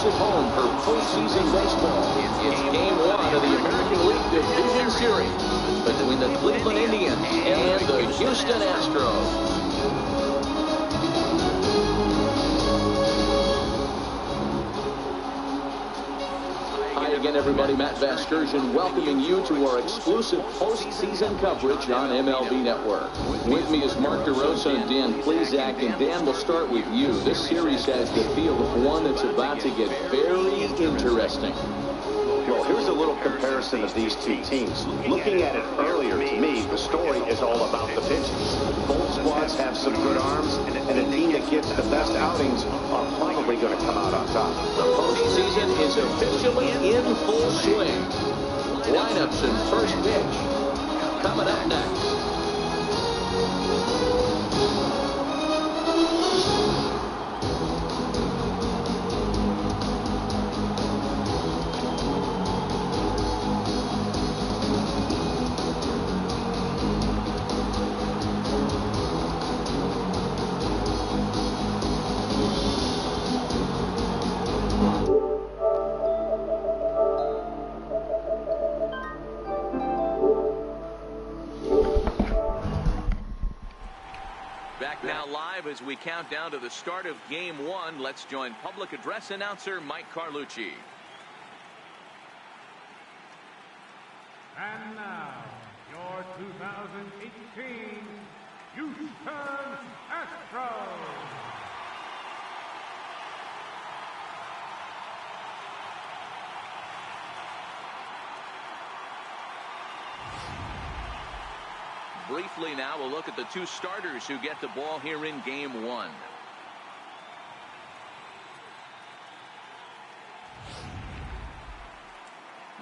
at home for postseason baseball. It's Game 1 of the American League Division Series between the Cleveland Indians and the Houston Astros. Again, everybody, Matt Vasgersian welcoming you to our exclusive postseason coverage on MLB Network. With me is Mark DeRosa and Dan Plesac, and Dan, we'll start with you. This series has the feel of one that's about to get very interesting. Well, here's a little comparison of these two teams. Looking at it earlier, to me, the story is all about the pitching. Both squads have some good arms, and a team that gets the best outings are probably going to come out on top. The postseason is officially in full swing. Lineups and first pitch coming up next. As we count down to the start of Game 1, let's join public address announcer Mike Carlucci. And now, your 2018 Houston Astros. Briefly now, we'll look at the two starters who get the ball here in Game 1.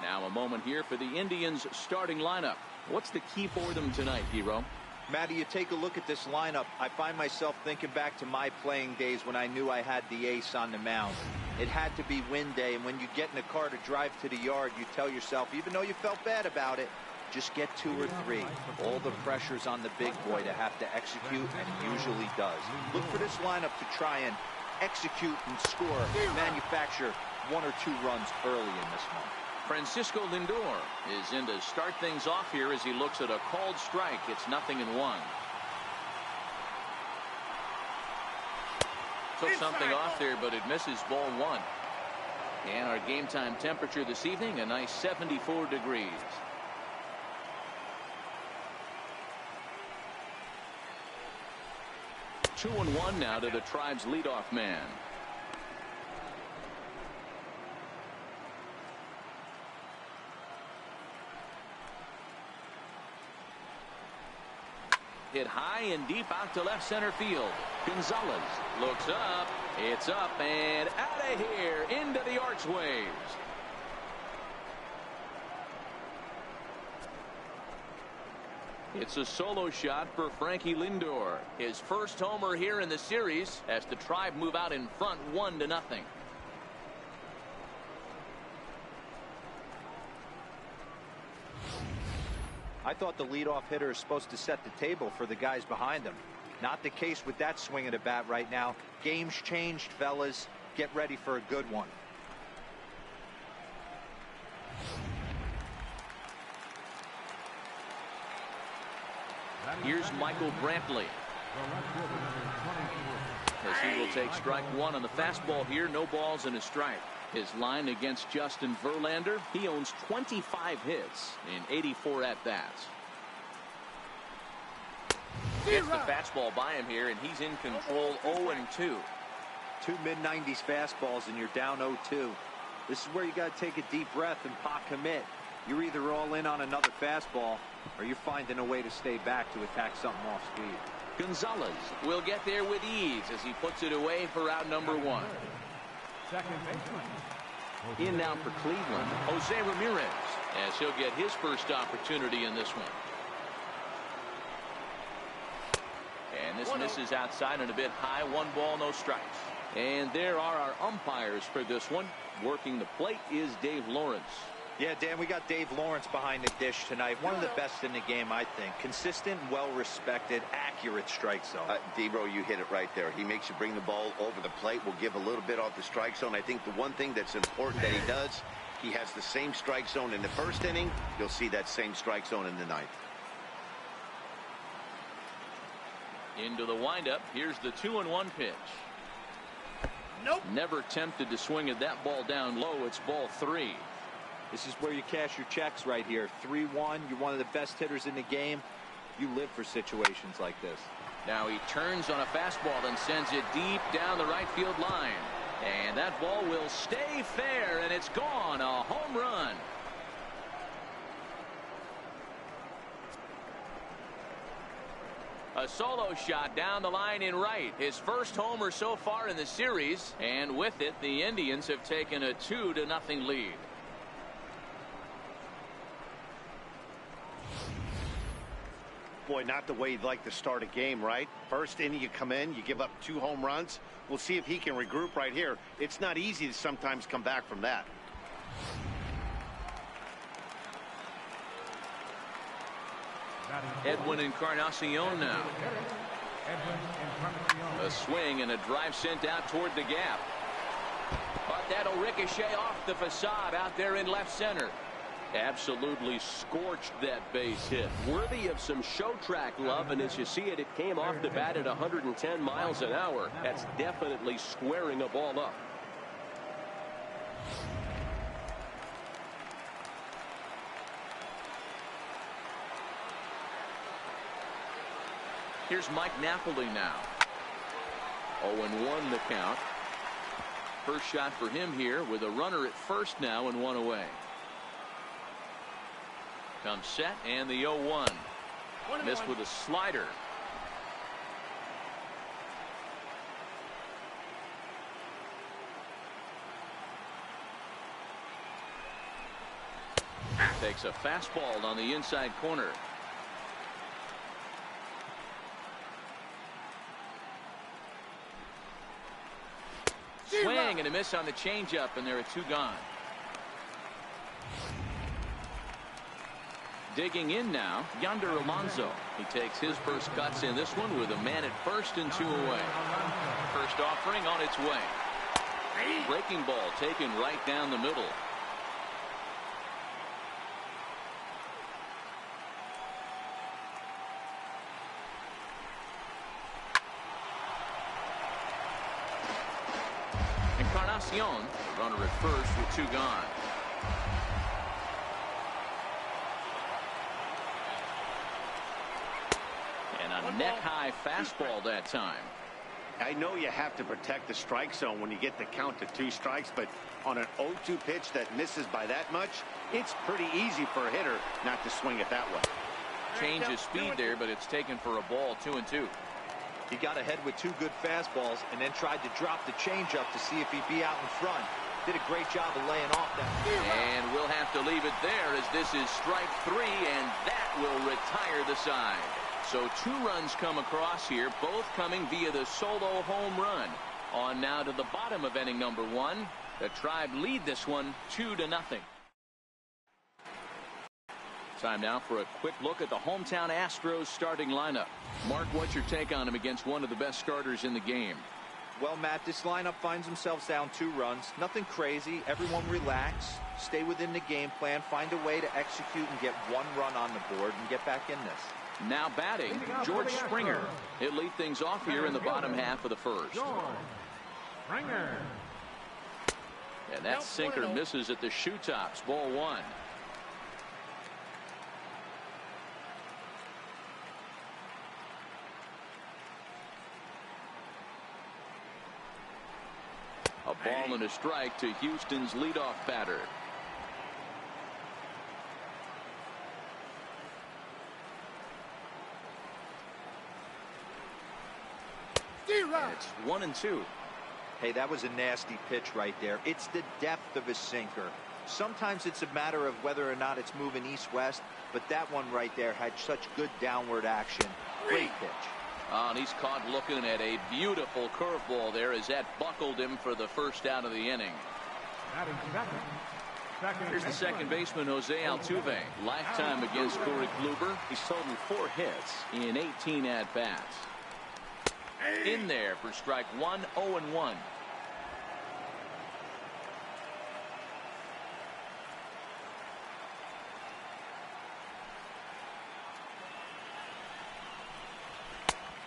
Now a moment here for the Indians starting lineup. What's the key for them tonight, Hero? Matty, you take a look at this lineup. I find myself thinking back to my playing days when I knew I had the ace on the mound. It had to be win day, and when you get in a car to drive to the yard, you tell yourself, even though you felt bad about it, just get 2 or 3. All the pressure's on the big boy to have to execute, and he usually does. Look for this lineup to try and execute and score, manufacture 1 or 2 runs early in this one. Francisco Lindor is in to start things off here as he looks at a called strike. It's 0-1. Took something off there, but it misses ball 1. And our game time temperature this evening, a nice 74 degrees. Two and one now to the Tribe's leadoff man. Hit high and deep out to left center field. Gonzalez looks up. It's up and out of here into the archways. It's a solo shot for Frankie Lindor. His first homer here in the series as the Tribe move out in front 1-0. I thought the leadoff hitter is supposed to set the table for the guys behind him. Not the case with that swing of the bat right now. Game's changed, fellas. Get ready for a good one. Here's Michael Brantley. As he will take strike 1 on the fastball here. No balls and a strike. His line against Justin Verlander. He owns 25 hits in 84 at-bats. Gets the fastball by him here, and he's in control 0-2. 2 mid-90s fastballs, and you're down 0-2. This is where you got to take a deep breath and pot commit. You're either all in on another fastball, or you're finding a way to stay back to attack something off speed. Gonzalez will get there with ease as he puts it away for out number 1. In now for Cleveland, Jose Ramirez, as he'll get his first opportunity in this one. And this misses outside and a bit high. 1 ball, no strikes. And there are our umpires for this one. Working the plate is Dave Lawrence. Yeah, Dan, we got Dave Lawrence behind the dish tonight. One of the best in the game, I think. Consistent, well-respected, accurate strike zone. Debro, you hit it right there. He makes you bring the ball over the plate. Will give a little bit off the strike zone. I think the one thing that's important that he does, he has the same strike zone in the first inning. You'll see that same strike zone in the ninth. Into the windup. Here's the 2-1 pitch. Nope. Never tempted to swing at that ball down low. It's ball 3. This is where you cash your checks right here. 3-1. You're one of the best hitters in the game. You live for situations like this. Now he turns on a fastball and sends it deep down the right field line. And that ball will stay fair, and it's gone. A home run. A solo shot down the line in right. His first homer so far in the series. And with it, the Indians have taken a 2-0 lead. Boy, not the way you'd like to start a game, right? First inning, you come in, you give up 2 home runs. We'll see if he can regroup right here. It's not easy to sometimes come back from that. Edwin Encarnacion now. A swing and a drive sent out toward the gap. But that'll ricochet off the facade out there in left center. Absolutely scorched that base hit. Worthy of some show track love, and as you see it, it came off the bat at 110 miles an hour. That's definitely squaring a ball up. Here's Mike Napoli now. 0-1 the count. First shot for him here with a runner at first now and 1 away. Comes set and the 0-1. Missed with a slider. Takes a fastball on the inside corner. Swing and a miss on the changeup, and there are 2 gone. Digging in now, Yonder Alonso. He takes his first cuts in this one with a man at first and 2 away. First offering on its way. Breaking ball taken right down the middle. Encarnacion, runner at first with 2 gone. A neck-high fastball that time. I know you have to protect the strike zone when you get the count to 2 strikes, but on an 0-2 pitch that misses by that much, it's pretty easy for a hitter not to swing it that way. Change of speed there, but it's taken for a ball. 2-2. He got ahead with 2 good fastballs and then tried to drop the changeup to see if he'd be out in front. Did a great job of laying off that. And we'll have to leave it there as this is strike 3, and that will retire the side. So 2 runs come across here, both coming via the solo home run. On now to the bottom of inning number 1. The Tribe lead this one 2-0. Time now for a quick look at the hometown Astros starting lineup. Mark, what's your take on him against one of the best starters in the game? Well, Matt, this lineup finds themselves down 2 runs. Nothing crazy. Everyone relax. Stay within the game plan. Find a way to execute and get 1 run on the board and get back in this. Now batting, George Springer. He'll lead things off here in the bottom half of the first. Springer. And that sinker misses at the shoe tops. Ball 1. A ball and a strike to Houston's leadoff batter. It's 1-2. Hey, that was a nasty pitch right there. It's the depth of his sinker. Sometimes it's a matter of whether or not it's moving east-west, but that one right there had such good downward action. Great pitch. And he's caught looking at a beautiful curveball there as that buckled him for the first out of the inning. Here's the second baseman, Jose Altuve. Lifetime against Corey Kluber. He's totaled 4 hits in 18 at-bats. In there for strike 1, 0-1.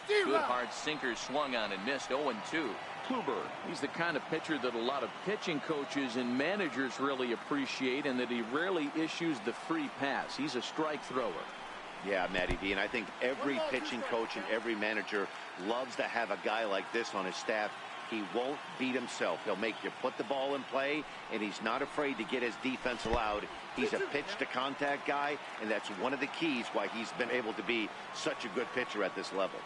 Good hard sinker swung on and missed. 0-2. Kluber, he's the kind of pitcher that a lot of pitching coaches and managers really appreciate, and that he rarely issues the free pass. He's a strike thrower. Yeah, Matty D, and I think every pitching coach and every manager loves to have a guy like this on his staff. He won't beat himself. He'll make you put the ball in play, and he's not afraid to get his defense allowed. He's a pitch-to-contact guy, and that's one of the keys why he's been able to be such a good pitcher at this level.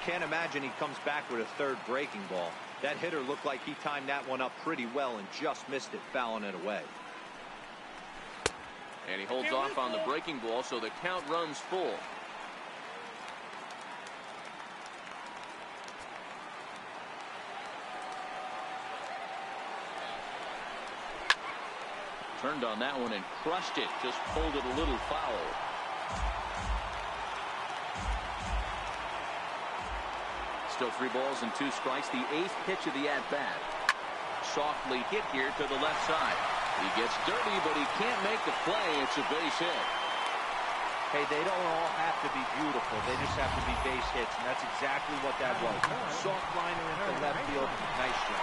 Can't imagine he comes back with a third breaking ball. That hitter looked like he timed that one up pretty well and just missed it, fouling it away. And he holds off on the breaking ball, so the count runs full. Turned on that one and crushed it. Just pulled it a little foul. Still 3 balls and 2 strikes. The 8th pitch of the at-bat. Softly hit here to the left side. He gets dirty, but he can't make the play. It's a base hit. Hey, they don't all have to be beautiful. They just have to be base hits, and that's exactly what that was. Soft liner into left field. Nice job.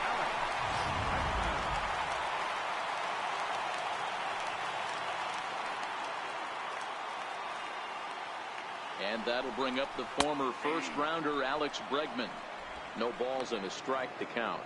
And that'll bring up the former first-rounder Alex Bregman. No balls and a strike to count.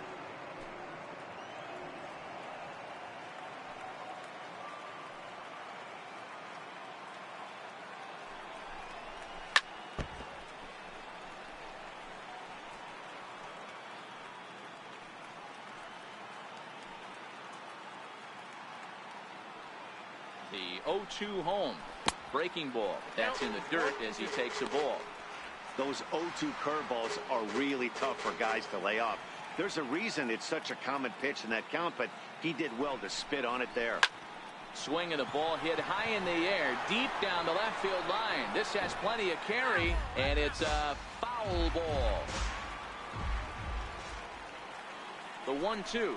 The 0-2 home. Breaking ball. That's in the dirt as he takes a ball. Those 0-2 curveballs are really tough for guys to lay off. There's a reason it's such a common pitch in that count, but he did well to spit on it there. Swing of the ball hit high in the air, deep down the left field line. This has plenty of carry, and it's a foul ball. The 1-2.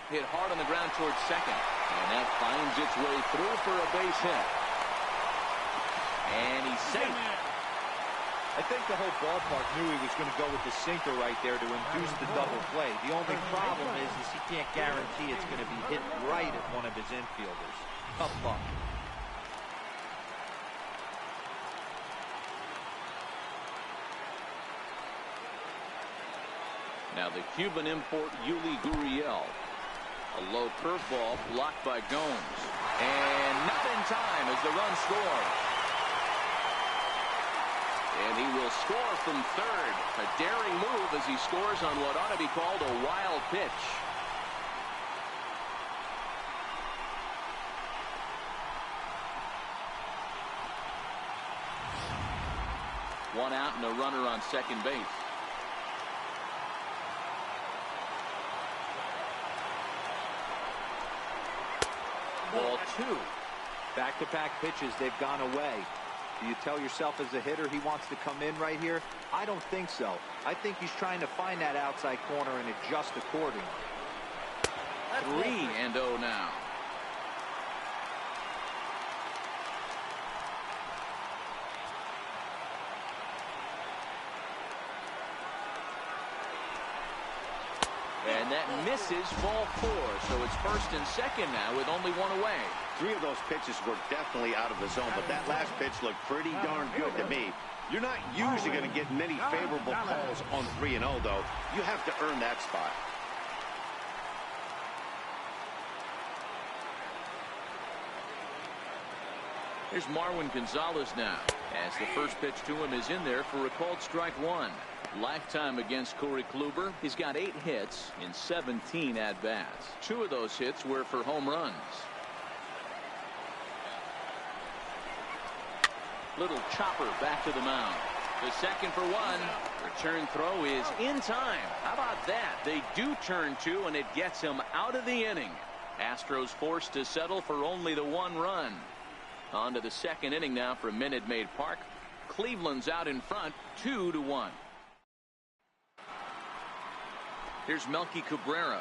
Hit hard on the ground towards second, and that finds its way through for a base hit. And he's safe. I think the whole ballpark knew he was going to go with the sinker right there to induce the double play. The only problem is he can't guarantee it's going to be hit right at one of his infielders. Tough luck. Now the Cuban import Yuli Gurriel. A low curveball blocked by Gomes. And not in time as the run scores. And he will score from third. A daring move as he scores on what ought to be called a wild pitch. One out and a runner on second base. Ball 2. Back-to-back pitches, they've gone away. Do you tell yourself as a hitter he wants to come in right here? I don't think so. I think he's trying to find that outside corner and adjust accordingly. 3-0 now. And that misses ball 4. So it's first and second now with only one away. 3 of those pitches were definitely out of the zone, but that last pitch looked pretty darn good to me. You're not usually going to get many favorable calls on 3-0, though. You have to earn that spot. Here's Marwin Gonzalez now, as the first pitch to him is in there for a called strike 1. Lifetime against Corey Kluber. He's got 8 hits in 17 at-bats. 2 of those hits were for home runs. Little chopper back to the mound. The second for one. Return throw is in time. How about that? They do turn two, and it gets him out of the inning. Astros forced to settle for only the one run. On to the second inning now from Minute Maid Park. Cleveland's out in front, 2-1. Here's Melky Cabrera.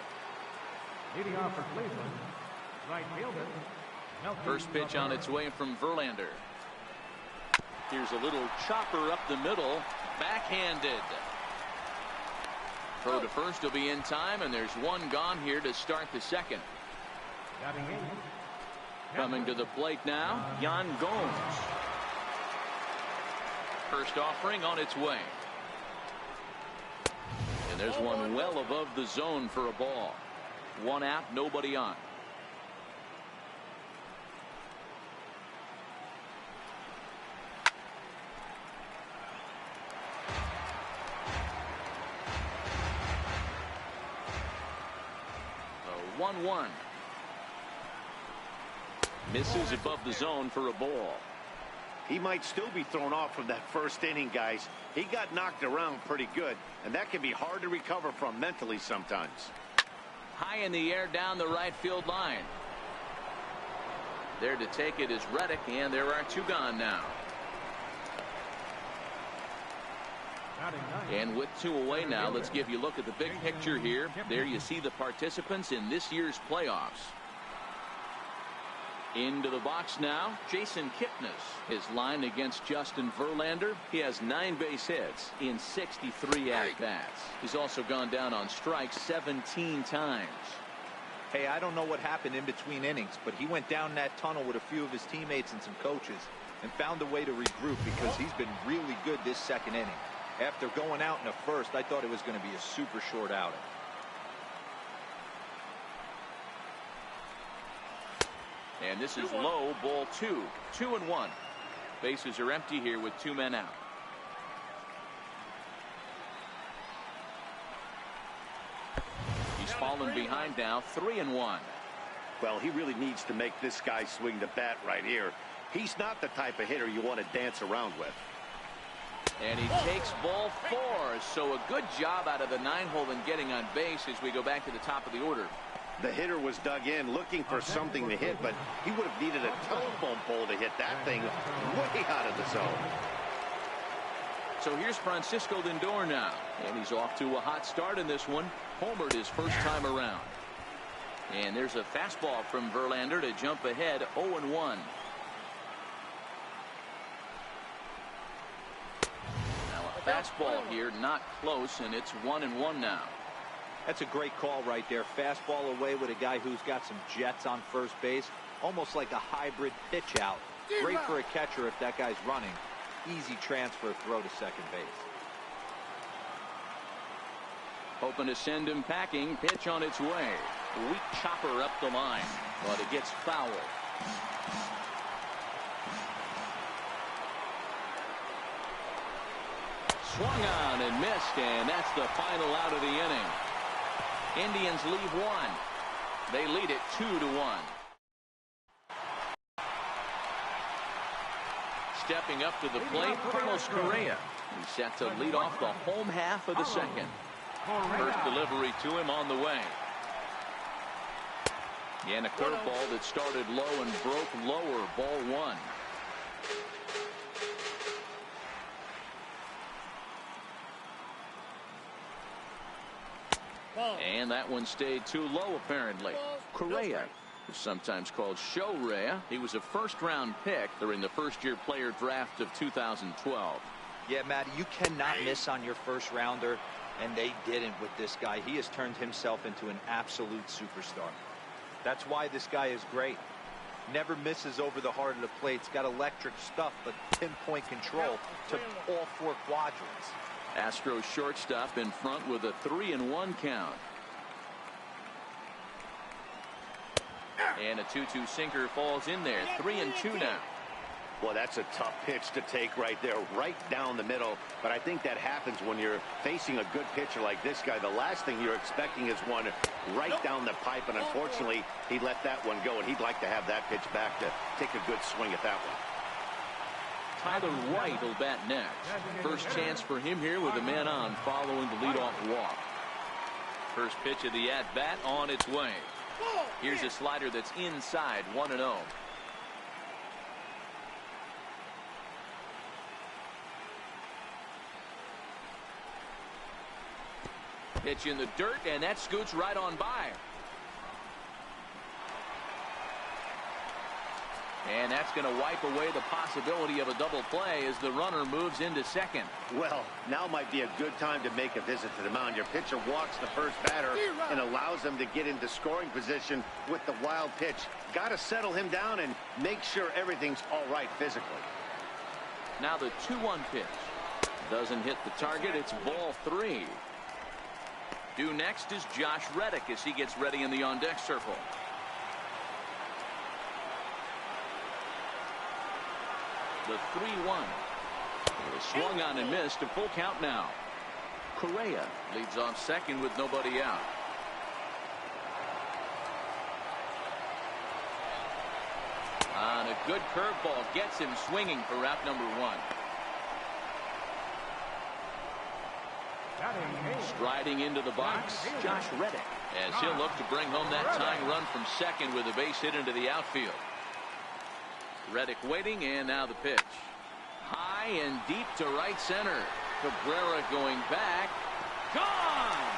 Leading off for Cleveland, right fielder. First pitch on its way from Verlander. Here's a little chopper up the middle, backhanded. Throw to first will be in time, and there's one gone here to start the second. Coming to the plate now, Yan Gomes. First offering on its way. And there's one well above the zone for a ball. One out, nobody on. A 1-1. Misses above the zone for a ball. He might still be thrown off from that first inning, guys. He got knocked around pretty good, and that can be hard to recover from mentally sometimes. High in the air down the right field line. There to take it is Reddick, and there are two gone now. And with two away now, let's give you a look at the big picture here. There you see the participants in this year's playoffs. Into the box now, Jason Kipnis. His line against Justin Verlander. He has 9 base hits in 63 at-bats. He's also gone down on strikes 17 times. Hey, I don't know what happened in between innings, but he went down that tunnel with a few of his teammates and some coaches and found a way to regroup because he's been really good this second inning. After going out in the first, I thought it was going to be a super short outing. And this is low, ball 2. 2-1. Bases are empty here with 2 men out. He's fallen behind now, 3-1. Well, he really needs to make this guy swing the bat right here. He's not the type of hitter you want to dance around with. And he takes ball 4. So a good job out of the 9-hole in getting on base as we go back to the top of the order. The hitter was dug in looking for something to hit, but he would have needed a telephone pole to hit that thing way out of the zone. So here's Francisco Lindor now, and he's off to a hot start in this one. Homered his first time around. And there's a fastball from Verlander to jump ahead, 0-1. Now a fastball here, not close, and it's 1-1 now. That's a great call right there. Fastball away with a guy who's got some jets on first base. Almost like a hybrid pitch out. Great for a catcher if that guy's running. Easy transfer throw to second base. Hoping to send him packing. Pitch on its way. Weak chopper up the line. But it gets fouled. Swung on and missed, and that's the final out of the inning. Indians leave 1. They lead it 2-1. Stepping up to the plate, Carlos Correa. He's set to lead off the home half of the second. First delivery to him on the way. And a curveball that started low and broke lower. Ball 1. And that one stayed too low, apparently. Correa, who's sometimes called Show Rea. He was a first-round pick during the first-year player draft of 2012. Yeah, Matty, you cannot miss on your first-rounder, and they didn't with this guy. He has turned himself into an absolute superstar. That's why this guy is great. Never misses over the heart of the plate. He's got electric stuff, but pinpoint control to all 4 quadrants. Astros shortstop in front with a 3-1 count. And a 2-2 sinker falls in there. 3-2 now. Well, that's a tough pitch to take right there, right down the middle. But I think that happens when you're facing a good pitcher like this guy. The last thing you're expecting is one right down the pipe, and unfortunately, he let that one go, and he'd like to have that pitch back to take a good swing at that one. Tyler White will bat next. First chance for him here with a man on following the leadoff walk. First pitch of the at-bat on its way. Here's a slider that's inside, 1-0. Pitch in the dirt, and that scoots right on by. And that's going to wipe away the possibility of a double play as the runner moves into second. Well, now might be a good time to make a visit to the mound. Your pitcher walks the first batter and allows him to get into scoring position with the wild pitch. Got to settle him down and make sure everything's all right physically. Now the 2-1 pitch. Doesn't hit the target. It's ball 3. Due next is Josh Reddick as he gets ready in the on-deck circle. The 3-1. Swung on and missed. A full count now. Correa leads off second with nobody out. On a good curveball, gets him swinging for out number 1. Striding into the box, Josh Reddick, as he'll look to bring home that tying run from second with a base hit into the outfield. Reddick waiting, and now the pitch. High and deep to right center. Cabrera going back. Gone!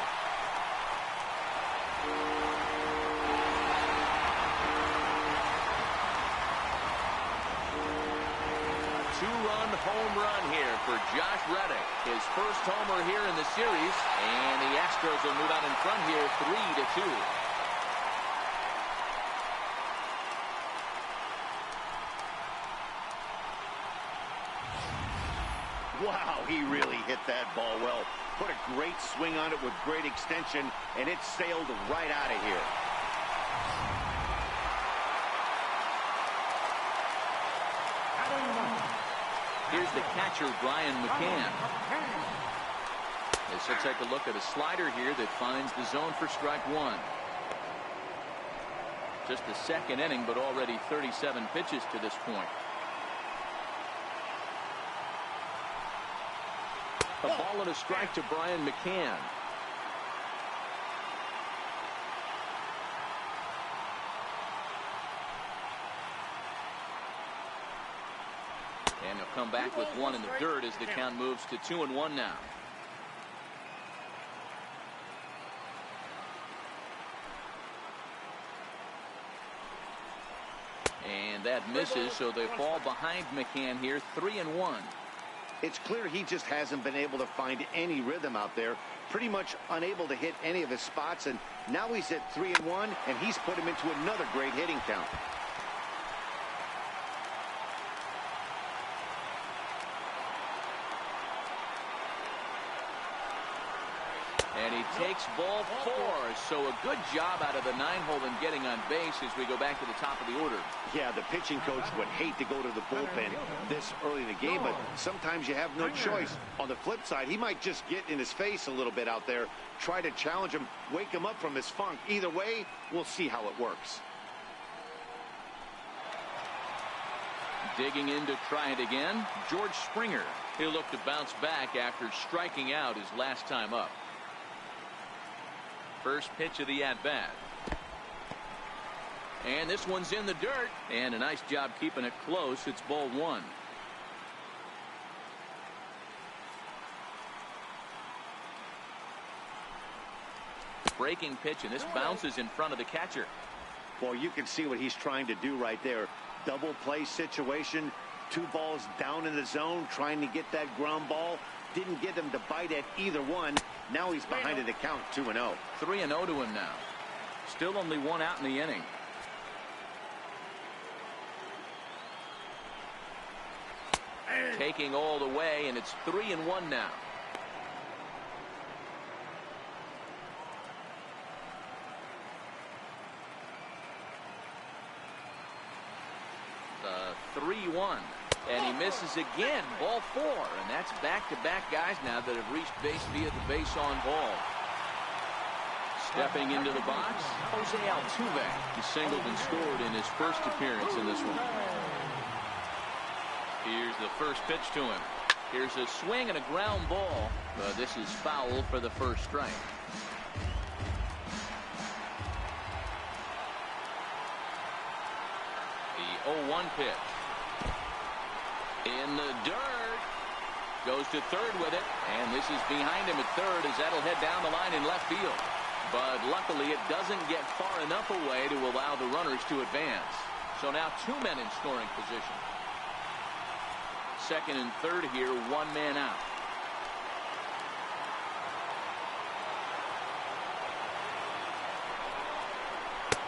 Two-run home run here for Josh Reddick. His first homer here in the series, and the Astros will move out in front here 3-2. Wow, he really hit that ball well. Put a great swing on it with great extension, and it sailed right out of here. Here's the catcher, Brian McCann. As he'll take a look at a slider here that finds the zone for strike 1. Just the second inning, but already 37 pitches to this point. A ball and a strike to Brian McCann. And he'll come back with one in the dirt as the count moves to 2-1 now. And that misses, so they fall behind McCann here, 3-1. It's clear he just hasn't been able to find any rhythm out there. Pretty much unable to hit any of his spots, and now he's at 3-1, and he's put him into another great hitting count. And he takes ball 4, so a good job out of the 9-hole in getting on base as we go back to the top of the order. Yeah, the pitching coach would hate to go to the bullpen this early in the game, but sometimes you have no choice. On the flip side, he might just get in his face a little bit out there, try to challenge him, wake him up from his funk. Either way, we'll see how it works. Digging in to try it again, George Springer. He'll look to bounce back after striking out his last time up. First pitch of the at-bat. And this one's in the dirt. And a nice job keeping it close. It's ball 1. Breaking pitch, and this bounces in front of the catcher. Well, you can see what he's trying to do right there. Double play situation. 2 balls down in the zone, trying to get that ground ball. Didn't get him to bite at either one. Now he's behind in the count, 2-0. 3-0 to him now. Still only 1 out in the inning. Taking all the way, and it's 3-1 now. The 3-1. And he misses again. Ball 4. And that's back-to-back guys now that have reached base via the base on ball. Stepping into the box, Jose Altuve. He singled and scored in his first appearance in this one. Here's the first pitch to him. Here's a swing and a ground ball. But this is foul for the first strike. The 0-1 pitch. In the dirt. Goes to third with it. And this is behind him at third as that'll head down the line in left field. But luckily it doesn't get far enough away to allow the runners to advance. So now 2 men in scoring position. Second and third here, 1 man out.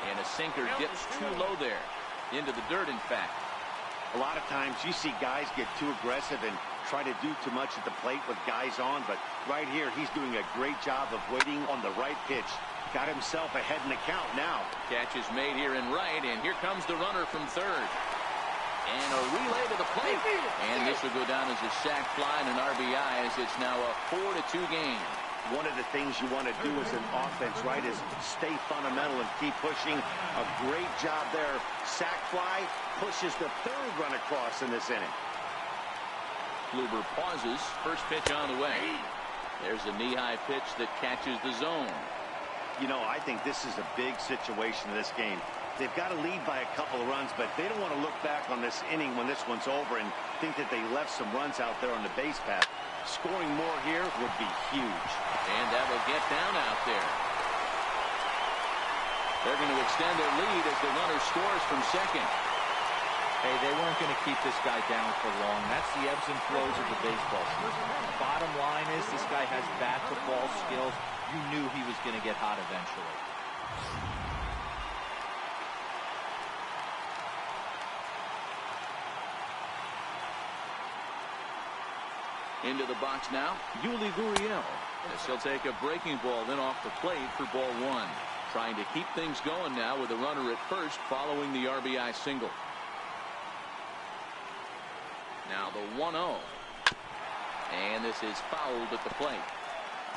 And a sinker dips too low there. Into the dirt, in fact. A lot of times you see guys get too aggressive and try to do too much at the plate with guys on, but right here he's doing a great job of waiting on the right pitch. Got himself ahead in the count now. Catch is made here in right, and here comes the runner from third. And a relay to the plate. And this will go down as a sac fly and an RBI, as it's now a 4-2 game. One of the things you want to do as an offense, right, is stay fundamental and keep pushing. A great job there. Sac fly pushes the third run across in this inning. Kluber pauses. First pitch on the way. There's a knee-high pitch that catches the zone. You know, I think this is a big situation in this game. They've got to lead by a couple of runs, but they don't want to look back on this inning when this one's over and think that they left some runs out there on the base path. Scoring more here would be huge. And that will get down out there. They're going to extend their lead as the runner scores from second. Hey, they weren't going to keep this guy down for long. That's the ebbs and flows of the baseball season. Bottom line is this guy has bat-to-ball skills. You knew he was going to get hot eventually. Into the box now, Yuli Gurriel. As he'll take a breaking ball then off the plate for ball 1. Trying to keep things going now with a runner at first following the RBI single. Now the 1-0. And this is fouled at the plate.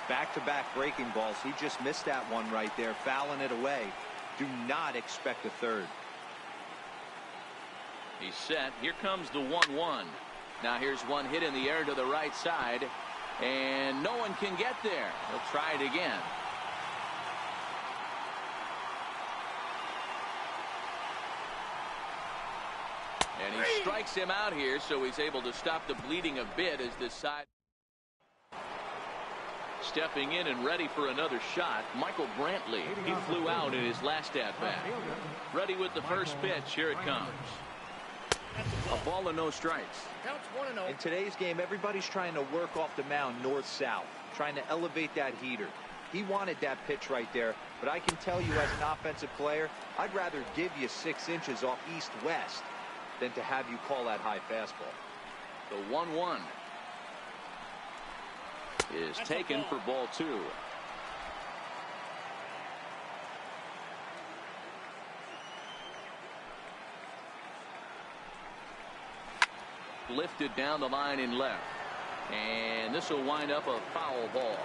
Back-to-back breaking balls. He just missed that one right there, fouling it away. Do not expect a third. He's set. Here comes the 1-1. Now here's one hit in the air to the right side, and no one can get there. He'll try it again. And he strikes him out here, so he's able to stop the bleeding a bit as this side. Stepping in and ready for another shot, Michael Brantley. He flew out in his last at-bat. Ready with the first pitch. Here it comes. A ball and no strikes. In today's game, everybody's trying to work off the mound north-south, trying to elevate that heater. He wanted that pitch right there, but I can tell you as an offensive player, I'd rather give you 6 inches off east-west than to have you call that high fastball. The 1-1 is taken for ball 2. Lifted down the line in left, and this will wind up a foul ball.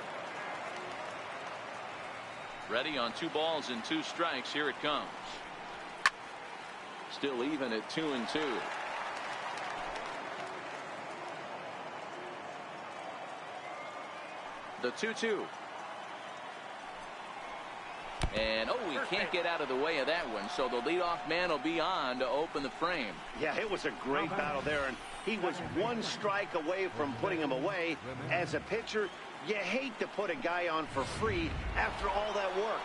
Ready on 2 balls and 2 strikes. Here it comes. Still even at 2-2. The 2-2. And he can't get out of the way of that one, so the leadoff man will be on to open the frame. Yeah, it was a great battle there, and he was 1 strike away from putting him away. As a pitcher, you hate to put a guy on for free after all that work.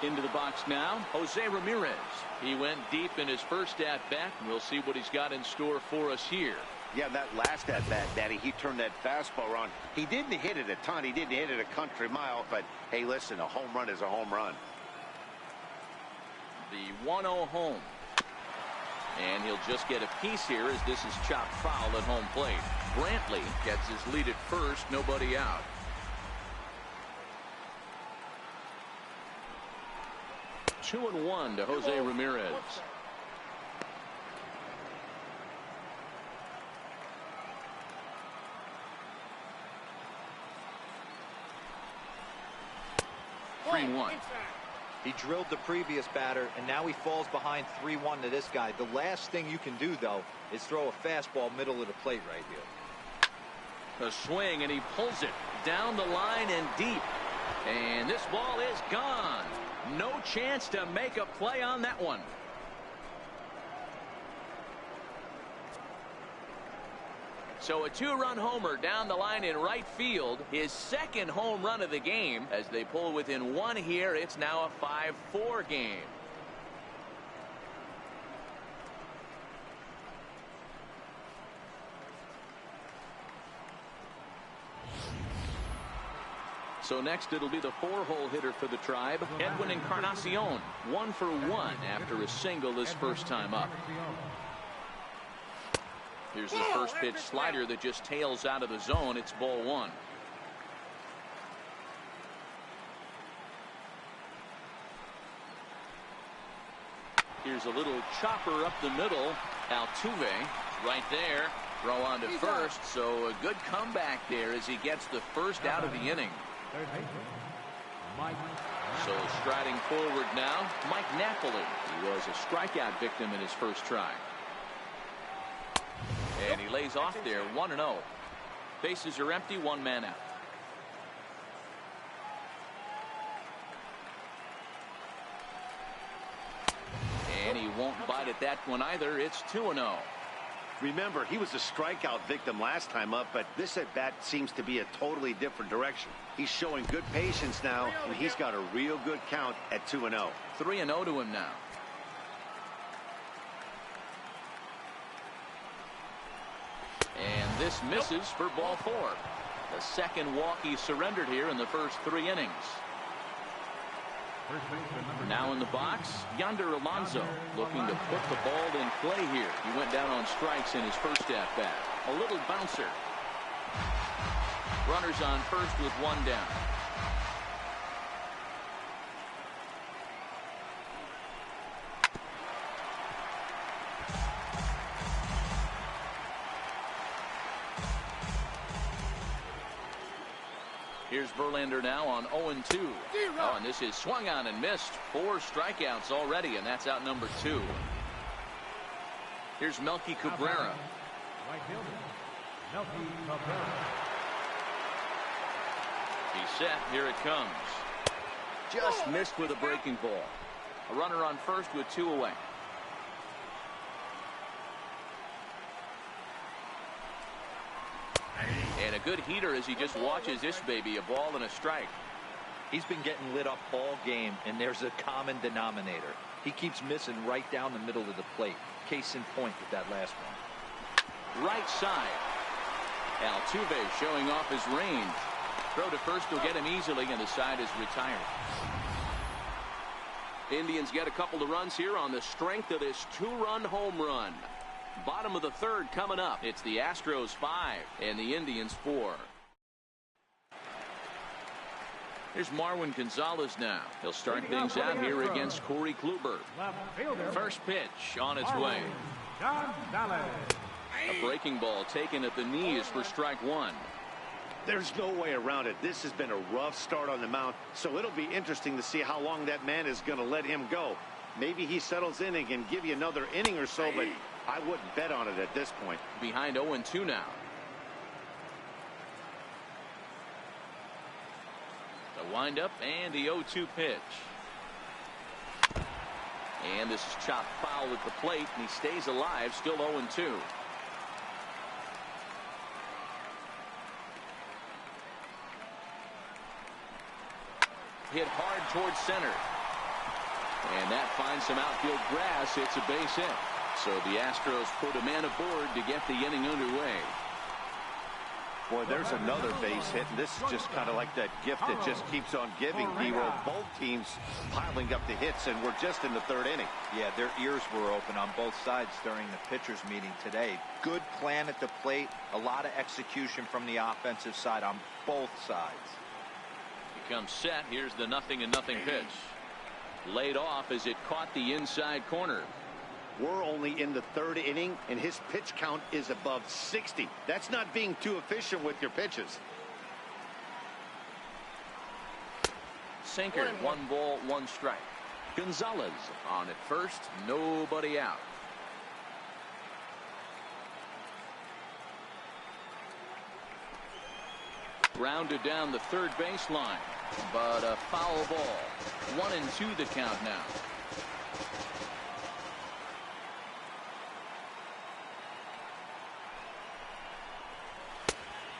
Into the box now, Jose Ramirez. He went deep in his first at-bat, and we'll see what he's got in store for us here. Yeah, that last at-bat, Daddy, he turned that fastball on. He didn't hit it a ton. He didn't hit it a country mile, but hey, listen, a home run is a home run. The 1-0 home. And he'll just get a piece here as this is chopped foul at home plate. Brantley gets his lead at first, nobody out. Two and 1 to Jose Ramirez. Three 1. He drilled the previous batter, and now he falls behind 3-1 to this guy. The last thing you can do, though, is throw a fastball middle of the plate right here. A swing, and he pulls it down the line and deep. And this ball is gone. No chance to make a play on that one. So a 2-run homer down the line in right field. His second home run of the game. As they pull within 1 here, it's now a 5-4 game. So next it'll be the 4-hole hitter for the Tribe, Edwin Encarnacion. 1 for 1 after a single his first time up. Here's the first pitch slider that just tails out of the zone. It's ball 1. Here's a little chopper up the middle. Altuve right there. Throw on to first. So a good comeback there as he gets the first out of the inning. So striding forward now, Mike Napoli. He was a strikeout victim in his first try. And he lays off there, 1-0. Bases are empty, 1 man out. And he won't bite at that one either. It's 2-0. Remember, he was a strikeout victim last time up, but this at bat seems to be a totally different direction. He's showing good patience now, and he's got a real good count at 2-0. 3-0 to him now. And this misses for ball 4. The second walk he surrendered here in the first 3 innings. Now in the box, Yonder Alonso looking to put the ball in play here. He went down on strikes in his first at bat. A little bouncer. Runners on first with 1 down. Here's Verlander now on 0-2. Oh, and this is swung on and missed. 4 strikeouts already, and that's out number 2. Here's Melky Cabrera. Right fielder, Melky Cabrera. He's set. Here it comes. Just missed with a breaking ball. A runner on first with 2 away. And a good heater as he just watches this baby. A ball and a strike. He's been getting lit up all game, and there's a common denominator. He keeps missing right down the middle of the plate. Case in point with that last one. Right side. Altuve showing off his range. Throw to first will get him easily, and the side is retired. Indians get a couple of runs here on the strength of this 2-run home run. Bottom of the 3rd coming up. It's the Astros 5 and the Indians 4. Here's Marwin Gonzalez now. He'll start things out here against Corey Kluber. First pitch on its way. A breaking ball taken at the knees for strike 1. There's no way around it. This has been a rough start on the mound, so it'll be interesting to see how long that man is going to let him go. Maybe he settles in and can give you another inning or so, but I wouldn't bet on it at this point. Behind 0-2 now. The windup and the 0-2 pitch. And this is chopped foul at the plate, and he stays alive, still 0-2. Hit hard towards center. And that finds some outfield grass. It's a base hit. So the Astros put a man aboard to get the inning underway. Boy, there's another base hit, and this is just kind of like that gift that just keeps on giving, D-Roll. Both teams piling up the hits, and we're just in the 3rd inning. Yeah, their ears were open on both sides during the pitchers meeting today. Good plan at the plate, a lot of execution from the offensive side on both sides. He comes set. Here's the 0-0 pitch. Laid off as it caught the inside corner. We're only in the 3rd inning, and his pitch count is above 60. That's not being too efficient with your pitches. sinker. 1 ball, 1 strike. Gonzalez on at first, nobody out. Grounded down the third baseline, but a foul ball. 1-2 the count now.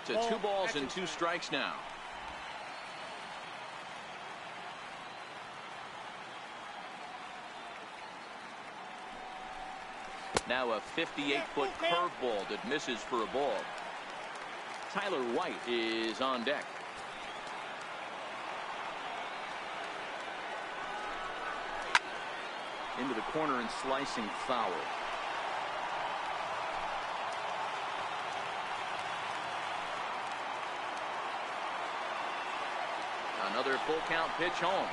To 2 balls and 2 strikes now. Now a 58-foot curveball that misses for a ball. Tyler White is on deck. Into the corner and slicing foul. Another full count pitch home.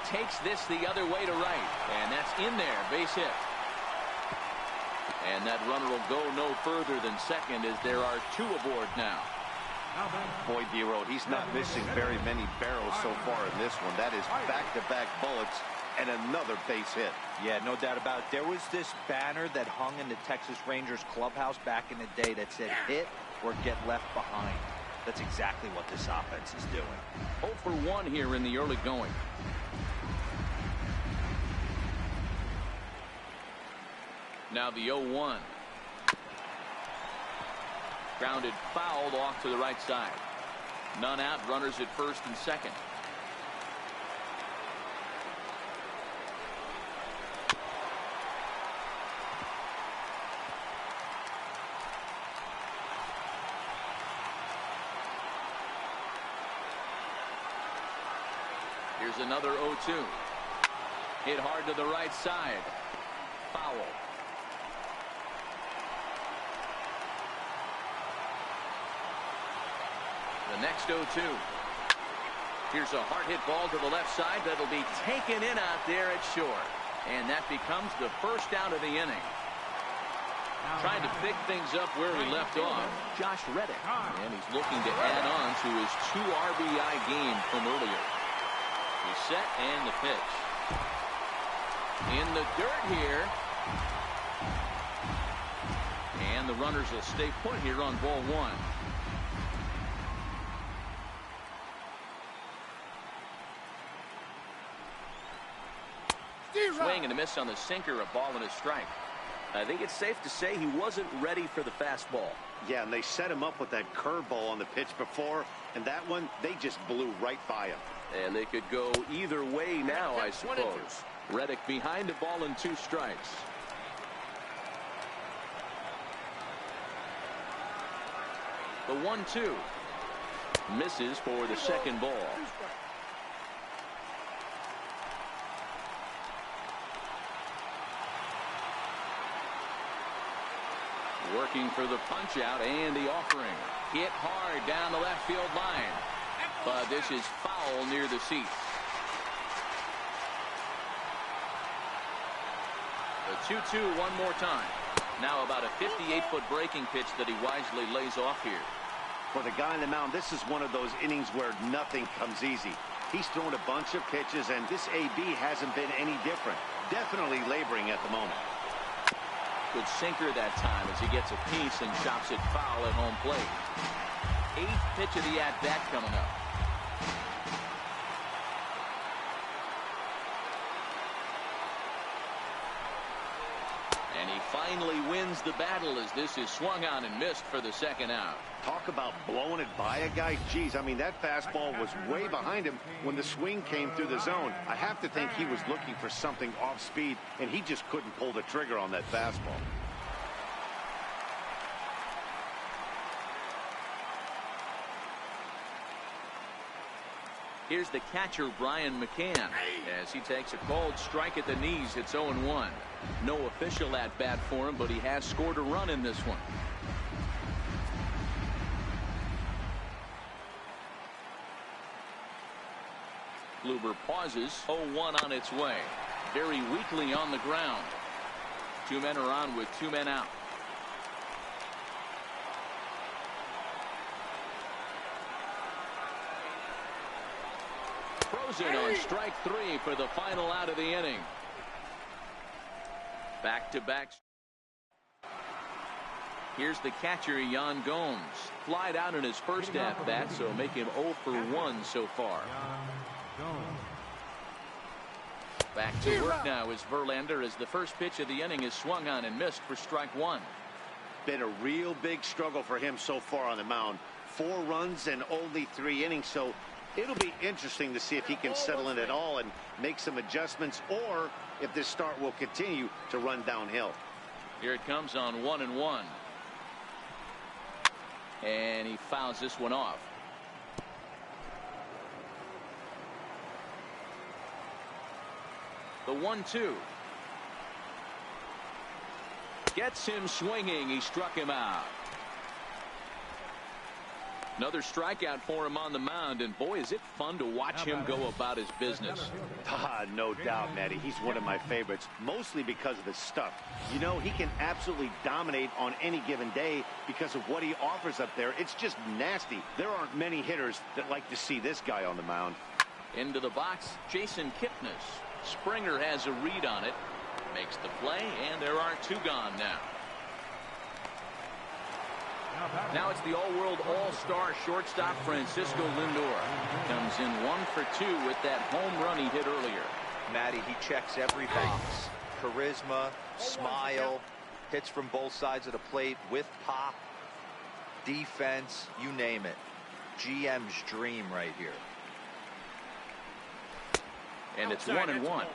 Takes this the other way to right. And that's in there. Base hit. And that runner will go no further than second as there are 2 aboard now. Boy, D-Road, he's not missing very many barrels so far in this one. That is back-to-back bullets and another base hit. Yeah, no doubt about it. There was this banner that hung in the Texas Rangers clubhouse back in the day that said hit or get left behind. That's exactly what this offense is doing. 0 for 1 here in the early going. Now the 0-1. Grounded fouled off to the right side. None out, runners at first and second. Here's another 0-2. Hit hard to the right side. Foul. The next 0-2. Here's a hard hit ball to the left side that'll be taken in out there at short. And that becomes the first out of the inning. Trying to pick things up where he left off, Josh Reddick. And he's looking to add on to his 2 RBI game from earlier. He's set and the pitch. In the dirt here. And the runners will stay put here on ball 1. Swing and a miss on the sinker, a ball and a strike. I think it's safe to say he wasn't ready for the fastball. Yeah, and they set him up with that curveball on the pitch before, and that one, they just blew right by him. And they could go either way now, I suppose. Reddick behind a ball and 2 strikes. The 1-2. Misses for the second ball. Working for the punch out and the offering. Hit hard down the left field line. But this is foul near the seats. The 2-2 one more time. Now about a 58-foot breaking pitch that he wisely lays off here. For the guy on the mound, this is one of those innings where nothing comes easy. He's thrown a bunch of pitches, and this AB hasn't been any different. Definitely laboring at the moment. Good sinker that time as he gets a piece and chops it foul at home plate. 8th pitch of the at-bat coming up. And he finally wins the battle as this is swung on and missed for the second out. Talk about blowing it by a guy. Geez, I mean, that fastball was way behind him when the swing came through the zone. I have to think he was looking for something off speed, and he just couldn't pull the trigger on that fastball. Here's the catcher, Brian McCann, as he takes a cold strike at the knees. It's 0-1. No official at-bat for him, but he has scored a run in this one. Kluber pauses. 0-1 on its way. Very weakly on the ground. 2 men are on with 2 men out. Frozen on strike 3 for the final out of the inning. Back-to-back. Here's the catcher, Yan Gomes. Flied out in his first at-bat, so make him 0 for 1 so far. Back to work now is Verlander as the first pitch of the inning is swung on and missed for strike 1. Been a real big struggle for him so far on the mound. 4 runs and only 3 innings, so it'll be interesting to see if he can settle in at all and make some adjustments, or if this start will continue to run downhill. Here it comes on 1-1. And he fouls this one off. The 1-2. Gets him swinging. He struck him out. Another strikeout for him on the mound, and boy, is it fun to watch him go about his business. No doubt, Matty. He's one of my favorites, mostly because of his stuff. You know, he can absolutely dominate on any given day because of what he offers up there. It's just nasty. There aren't many hitters that like to see this guy on the mound. Into the box, Jason Kipnis. Springer has a read on it, makes the play, and there are 2 gone now. Now it's the all-world all-star shortstop Francisco Lindor. Comes in 1 for 2 with that home run he hit earlier. Matty, he checks every box. Charisma, smile, hits from both sides of the plate with pop, defense, you name it. GM's dream right here. And it's 1-1.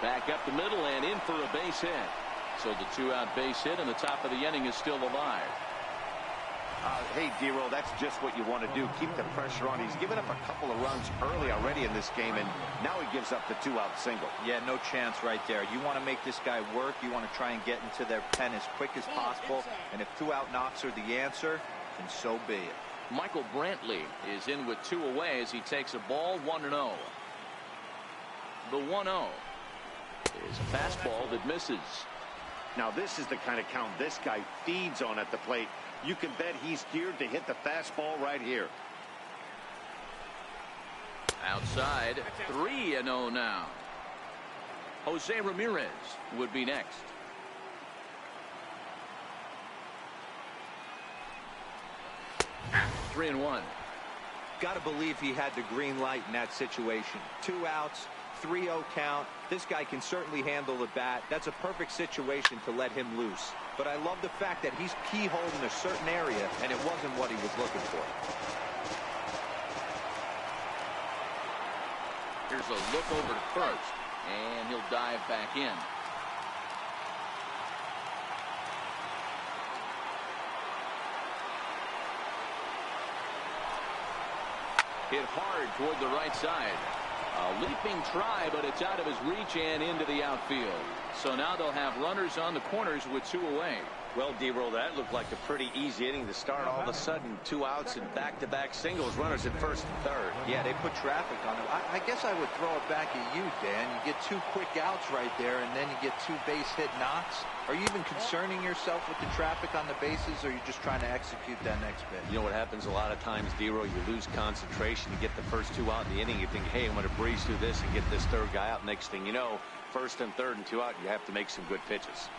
Back up the middle and in for a base hit. So the 2-out base hit and the top of the inning is still alive. Hey, D-Roll, that's just what you want to do. Keep the pressure on. He's given up a couple of runs early already in this game, and now he gives up the 2-out single. Yeah, no chance right there. You want to make this guy work. You want to try and get into their pen as quick as possible. And if 2-out knocks are the answer, then so be it. Michael Brantley is in with 2 away as he takes a ball 1-0. The 1-0 is a fastball that misses. Now this is the kind of count this guy feeds on at the plate. You can bet he's geared to hit the fastball right here. Outside, 3-0 now. Jose Ramirez would be next. – 3-1. Got to believe he had the green light in that situation. 2 outs, 3-0 count. This guy can certainly handle the bat. That's a perfect situation to let him loose. But I love the fact that he's keyholed in a certain area, and it wasn't what he was looking for. Here's a look over to first, and he'll dive back in. Hit hard toward the right side. A leaping try, but it's out of his reach and into the outfield. So now they'll have runners on the corners with 2 away. Well, D-Roll, that looked like a pretty easy inning to start. All of a sudden, 2 outs and back-to-back singles, runners at first and third. Yeah, they put traffic on him. I guess I would throw it back at you, Dan. You get 2 quick outs right there, and then you get 2 base hit knocks. Are you even concerning yourself with the traffic on the bases, or are you just trying to execute that next bit? You know what happens a lot of times, D-Roll? You lose concentration. You get the first 2 out in the inning. You think, hey, I'm going to breeze through this and get this 3rd guy out. Next thing you know, first and third and 2 out, you have to make some good pitches.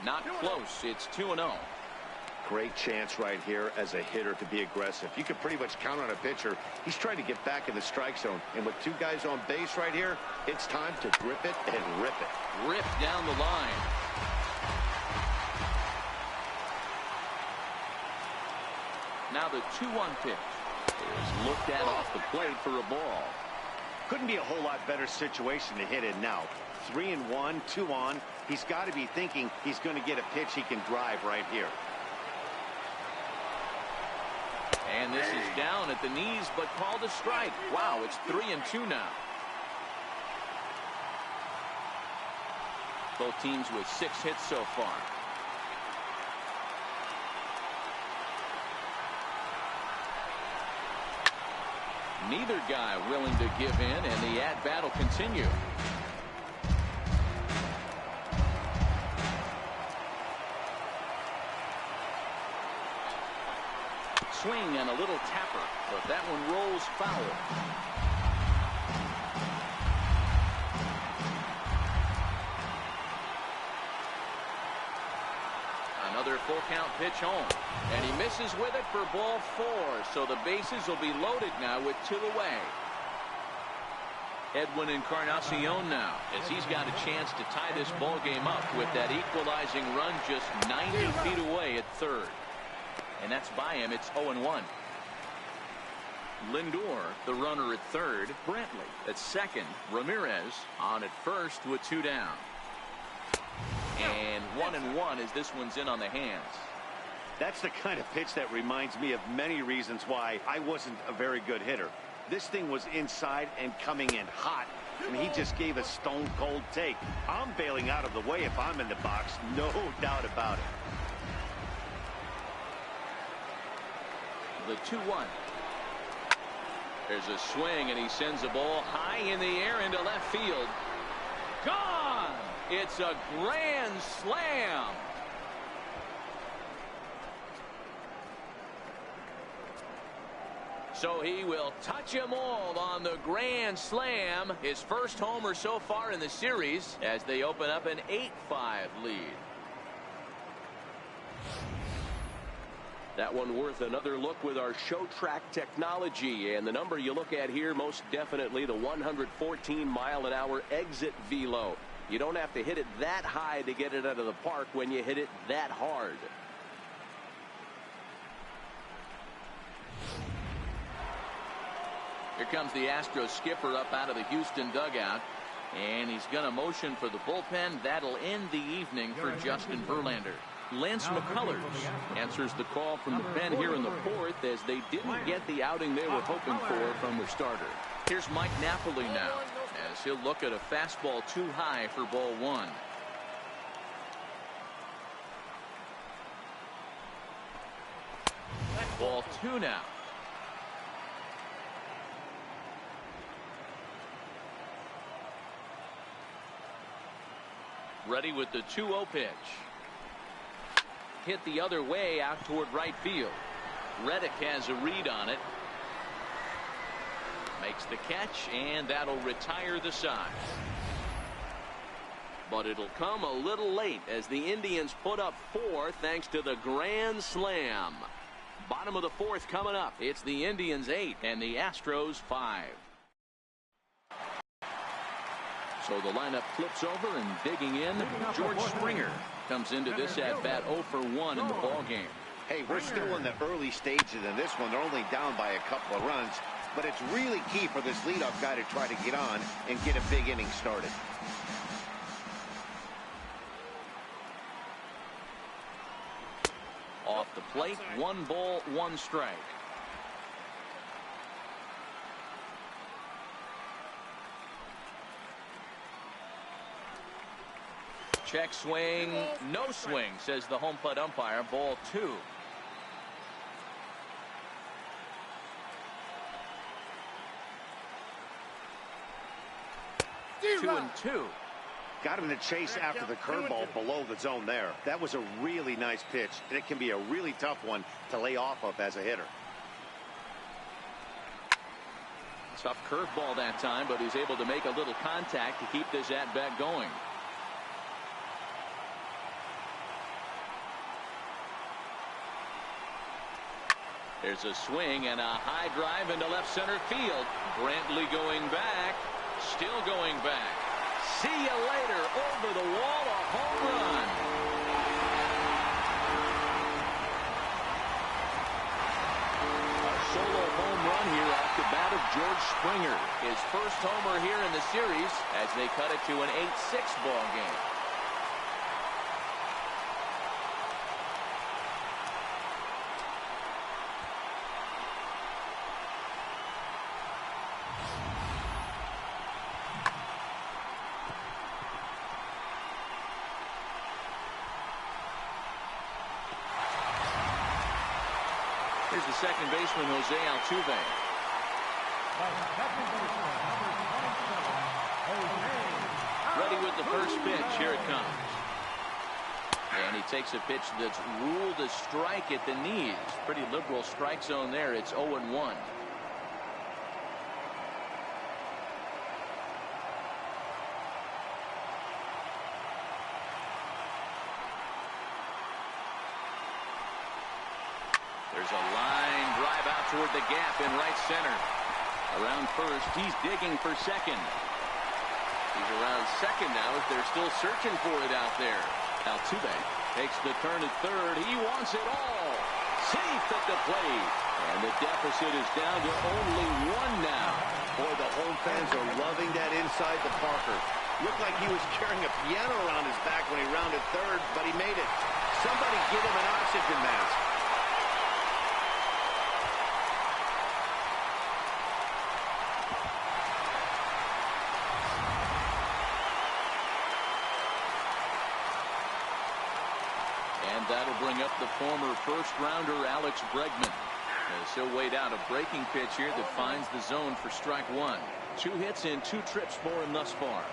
Not close. It's 2-0. Great chance right here as a hitter to be aggressive. You can pretty much count on a pitcher. He's trying to get back in the strike zone. And with 2 guys on base right here, it's time to grip it and rip it. Rip down the line. Now the 2-1 pitch is looked at off the plate for a ball. Couldn't be a whole lot better situation to hit in now. 3-1, 2 on. He's got to be thinking he's going to get a pitch he can drive right here. And this is down at the knees, but called a strike. Wow, it's 3-2 now. Both teams with 6 hits so far. Neither guy willing to give in, and the at-bat will continue. swing and a little tapper, but that one rolls foul. Another full count pitch home, and he misses with it for ball 4. So the bases will be loaded now with 2 away. Edwin Encarnacion now, as he's got a chance to tie this ball game up with that equalizing run just 90 feet away at third. And that's by him. It's 0-1. Lindor, the runner at third. Brantley at second. Ramirez on at first with 2 down. And 1-1 as this one's in on the hands. That's the kind of pitch that reminds me of many reasons why I wasn't a very good hitter. This thing was inside and coming in hot, and he just gave a stone-cold take. I'm bailing out of the way if I'm in the box, no doubt about it. The 2-1. There's a swing, and he sends a ball high in the air into left field. Gone! It's a grand slam. So he will touch them all on the grand slam. His first homer so far in the series as they open up an 8-5 lead. That one worth another look with our show track technology. And the number you look at here, most definitely the 114-mile-an-hour exit velo. You don't have to hit it that high to get it out of the park when you hit it that hard. Here comes the Astros skipper up out of the Houston dugout, and he's going to motion for the bullpen. That'll end the evening for Justin Verlander. Lance McCullers answers the call from the pen here in the 4th as they didn't get the outing they were hoping for from their starter. Here's Mike Napoli now as he'll look at a fastball too high for ball 1. Ball 2 now. Ready with the 2-0 pitch. Hit the other way out toward right field. Reddick has a read on it. Makes the catch, and that'll retire the side. But it'll come a little late as the Indians put up 4 thanks to the grand slam. Bottom of the 4th coming up. It's the Indians 8 and the Astros 5. So the lineup flips over, and digging in, George Springer comes into this at bat 0 for 1 in the ball game. Hey, we're still in the early stages in this one. They're only down by a couple of runs, but it's really key for this leadoff guy to try to get on and get a big inning started. Off the plate, 1 ball, 1 strike. Check swing, no swing, says the home plate umpire. Ball 2. Two and 2. Got him to chase after the curveball below the zone there. That was a really nice pitch, and it can be a really tough one to lay off of as a hitter. Tough curveball that time, but he's able to make a little contact to keep this at bat going. There's a swing and a high drive into left center field. Brantley going back, still going back. See you later, over the wall, a home run. A solo home run here off the bat of George Springer. His first homer here in the series as they cut it to an 8-6 ball game. Here's the second baseman, Jose Altuve. Ready with the first pitch. Here it comes. And he takes a pitch that's ruled a strike at the knees. Pretty liberal strike zone there. It's 0-1. There's a line drive out toward the gap in right center. Around first, he's digging for second. He's around second now as they're still searching for it out there. Altuve takes the turn at third. He wants it all. Safe at the plate. And the deficit is down to only one now. Boy, the home fans are loving that inside the Parker. Looked like he was carrying a piano around his back when he rounded third, but he made it. Somebody get him an oxygen mask. That'll bring up the former first-rounder Alex Bregman. As he'll wait out a breaking pitch here that finds the zone for strike one. 2 hits and 2 trips for him thus far.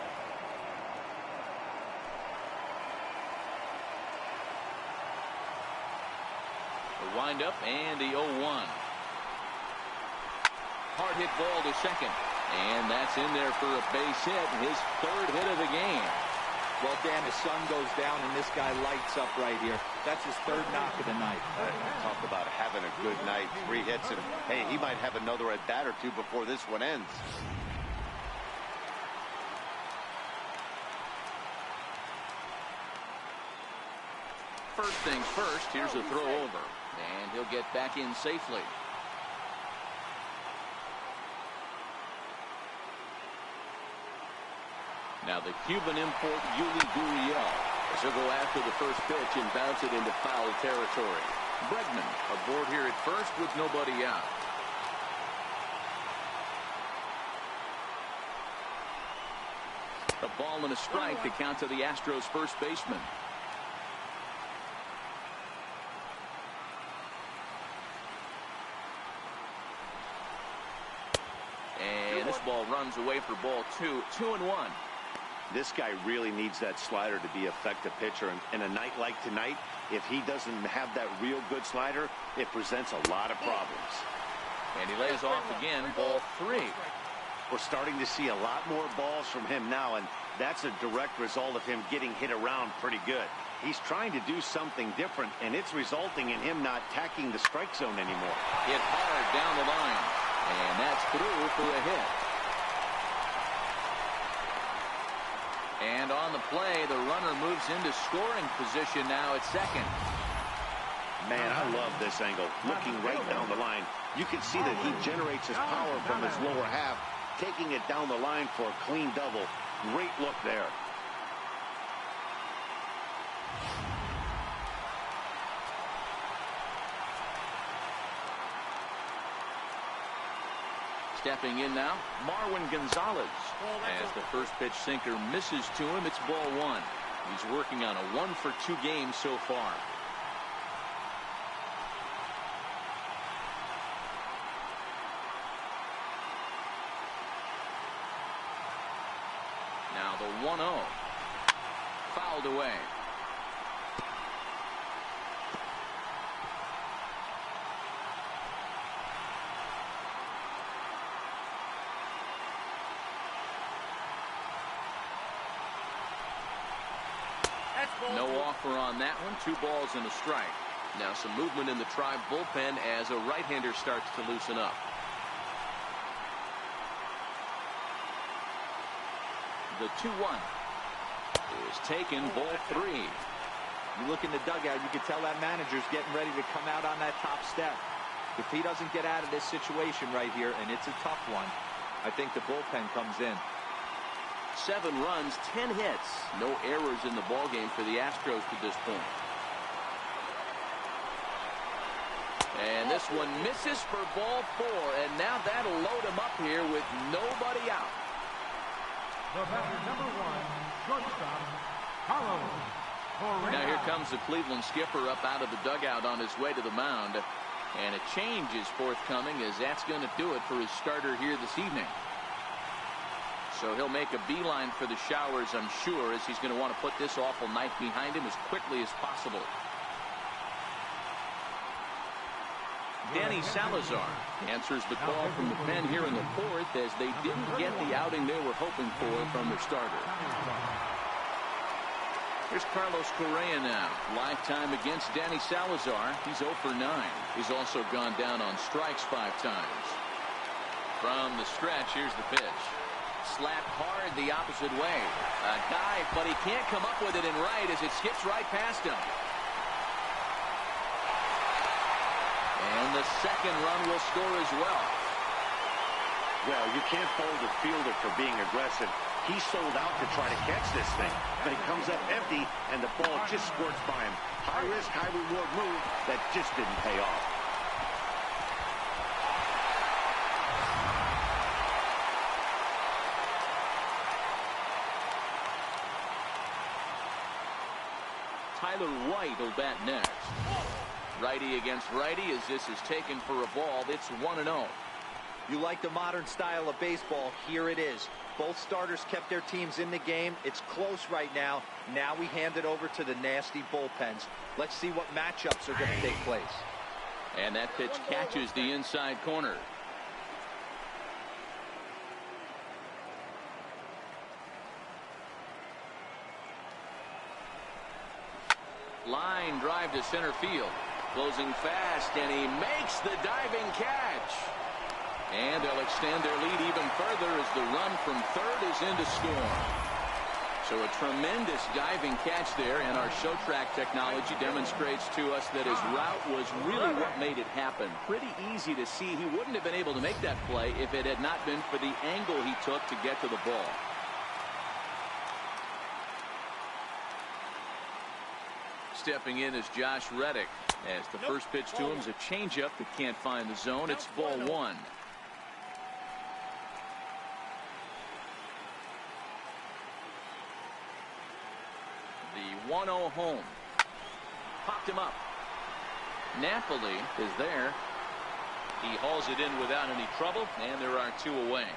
The windup and the 0-1. Hard hit ball to second. And that's in there for a base hit. His 3rd hit of the game. Well, Dan, the sun goes down and this guy lights up right here. That's his 3rd knock of the night. Talk about having a good night. 3 hits, and hey, he might have another at bat or 2 before this one ends. First things first, here's a throw over. And he'll get back in safely. Now the Cuban import Yuli Gurriel as he'll go after the first pitch and bounce it into foul territory. Bregman aboard here at first with nobody out. A ball and a strike to count to the Astros first baseman. And this ball runs away for ball 2. 2-1. This guy really needs that slider to be an effective pitcher. And a night like tonight, if he doesn't have that real good slider, it presents a lot of problems. And he lays off again, ball 3. We're starting to see a lot more balls from him now, and that's a direct result of him getting hit around pretty good. He's trying to do something different, and it's resulting in him not tacking the strike zone anymore. Hit hard down the line, and that's through for a hit. And on the play, the runner moves into scoring position now at second. Man, I love this angle. Looking right down the line, you can see that he generates his power from his lower half, taking it down the line for a clean double. Great look there. Stepping in now, Marwin Gonzalez. As the first pitch sinker misses to him, it's ball 1. He's working on a 1-for-2 game so far. Now the 1-0. Fouled away. No offer on that one. 2 balls and a strike. Now some movement in the Tribe bullpen as a right-hander starts to loosen up. The 2-1 is taken, ball 3. You look in the dugout, you can tell that manager's getting ready to come out on that top step. If he doesn't get out of this situation right here, and it's a tough one, I think the bullpen comes in. 7 runs, 10 hits. No errors in the ballgame for the Astros to this point. And this one misses for ball 4. And now that'll load him up here with nobody out. The batter, number 1, shortstop, Carlos. Now here comes the Cleveland skipper up out of the dugout on his way to the mound. And a change is forthcoming as that's going to do it for his starter here this evening. So he'll make a beeline for the showers, I'm sure, as he's going to want to put this awful night behind him as quickly as possible. Danny Salazar answers the call from the pen here in the fourth, as they didn't get the outing they were hoping for from their starter. Here's Carlos Correa now. Lifetime against Danny Salazar. He's 0 for 9. He's also gone down on strikes 5 times. From the stretch, here's the pitch. Slapped hard the opposite way. A dive, but he can't come up with it in right as it skips right past him. And the second run will score as well. Well, you can't fault the fielder for being aggressive. He sold out to try to catch this thing, but it comes up empty, and the ball just squirts by him. High risk, high reward move that just didn't pay off. Tyler White will bat next. Righty against righty as this is taken for a ball. It's 1-0. You like the modern style of baseball. Here it is. Both starters kept their teams in the game. It's close right now. Now we hand it over to the nasty bullpens. Let's see what matchups are going to take place. And that pitch catches the inside corner. Line drive to center field. Closing fast, and he makes the diving catch. And they'll extend their lead even further as the run from third is in to score. So a tremendous diving catch there, and our show track technology demonstrates to us that his route was really what made it happen. Pretty easy to see he wouldn't have been able to make that play if it had not been for the angle he took to get to the ball. Stepping in is Josh Reddick, as the first pitch to him is a changeup that can't find the zone. It's ball 1. The 1-0 home. Popped him up. Napoli is there. He hauls it in without any trouble, and there are 2 away.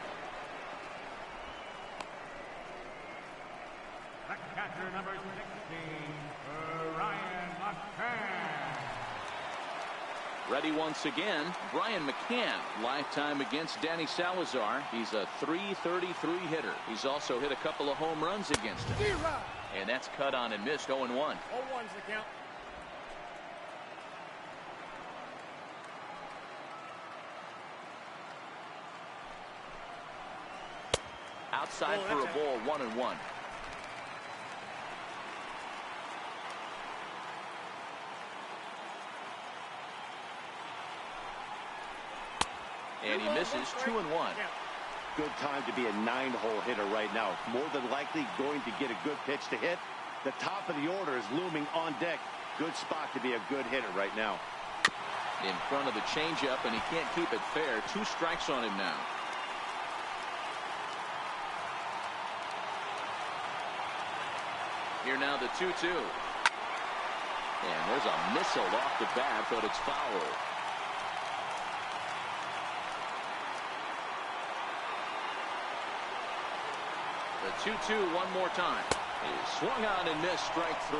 The catcher, number 16, Brian McCann. Ready once again, Brian McCann. Lifetime against Danny Salazar. He's a .333 hitter. He's also hit a couple of home runs against him. And that's cut on and missed. 0-1. 0-1's the count. Outside for a ball, 1-1. And he misses. 2-1. Good time to be a 9-hole hitter right now. More than likely going to get a good pitch to hit. The top of the order is looming on deck. Good spot to be a good hitter right now. In front of the changeup, and he can't keep it fair. 2 strikes on him now. Here now the 2-2. And there's a missile off the bat, but it's foul. The 2-2 one more time. He swung on and missed. Strike 3.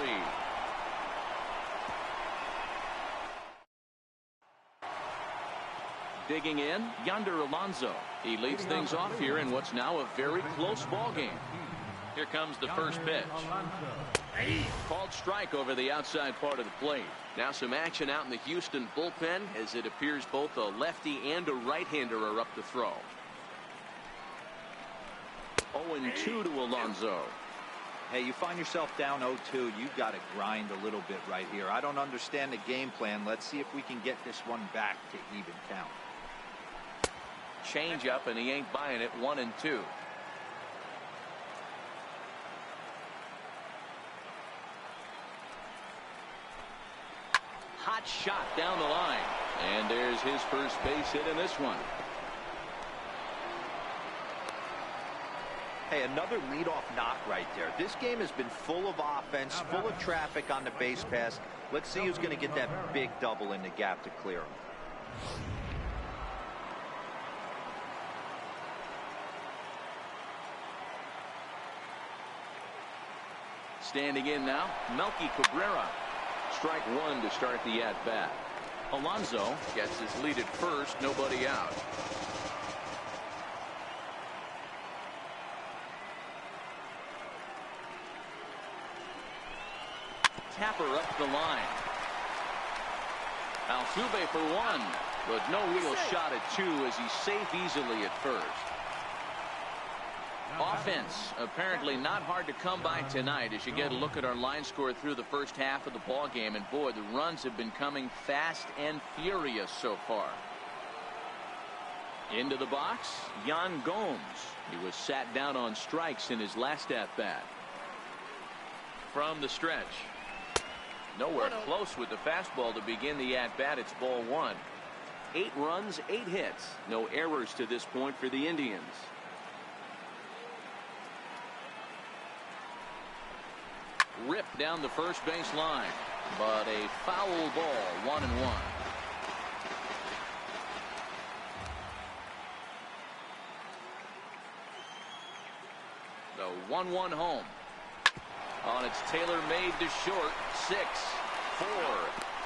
Digging in, Yonder Alonso. He leads things off here in what's now a very close ball game. Here comes the first pitch. Called strike over the outside part of the plate. Now some action out in the Houston bullpen, as it appears both a lefty and a right-hander are up to throw. 0-2 to Alonso. Hey, you find yourself down 0-2. You've got to grind a little bit right here. I don't understand the game plan. Let's see if we can get this one back to even count. Change up, and he ain't buying it. 1-2. Hot shot down the line, and there's his first base hit in this one. Hey, another leadoff knock right there. This game has been full of offense, full of traffic on the base pass. Let's see who's going to get that big double in the gap to clear him. Standing in now, Melky Cabrera. Strike one to start the at-bat. Alonso gets his lead at first, nobody out. Tapper up the line. Altuve for one, but no real shot at two as he's safe easily at first. Offense apparently not hard to come by tonight as you get a look at our line score through the first half of the ball game, and boy, the runs have been coming fast and furious so far. Into the box, Yan Gomes. He was sat down on strikes in his last at bat. From the stretch, nowhere close with the fastball to begin the at bat. It's ball one. 8 runs, 8 hits, no errors to this point for the Indians. Ripped down the first base line, but a foul ball, 1-1. The 1-1 home. On its tailor-made to short. 6, 4,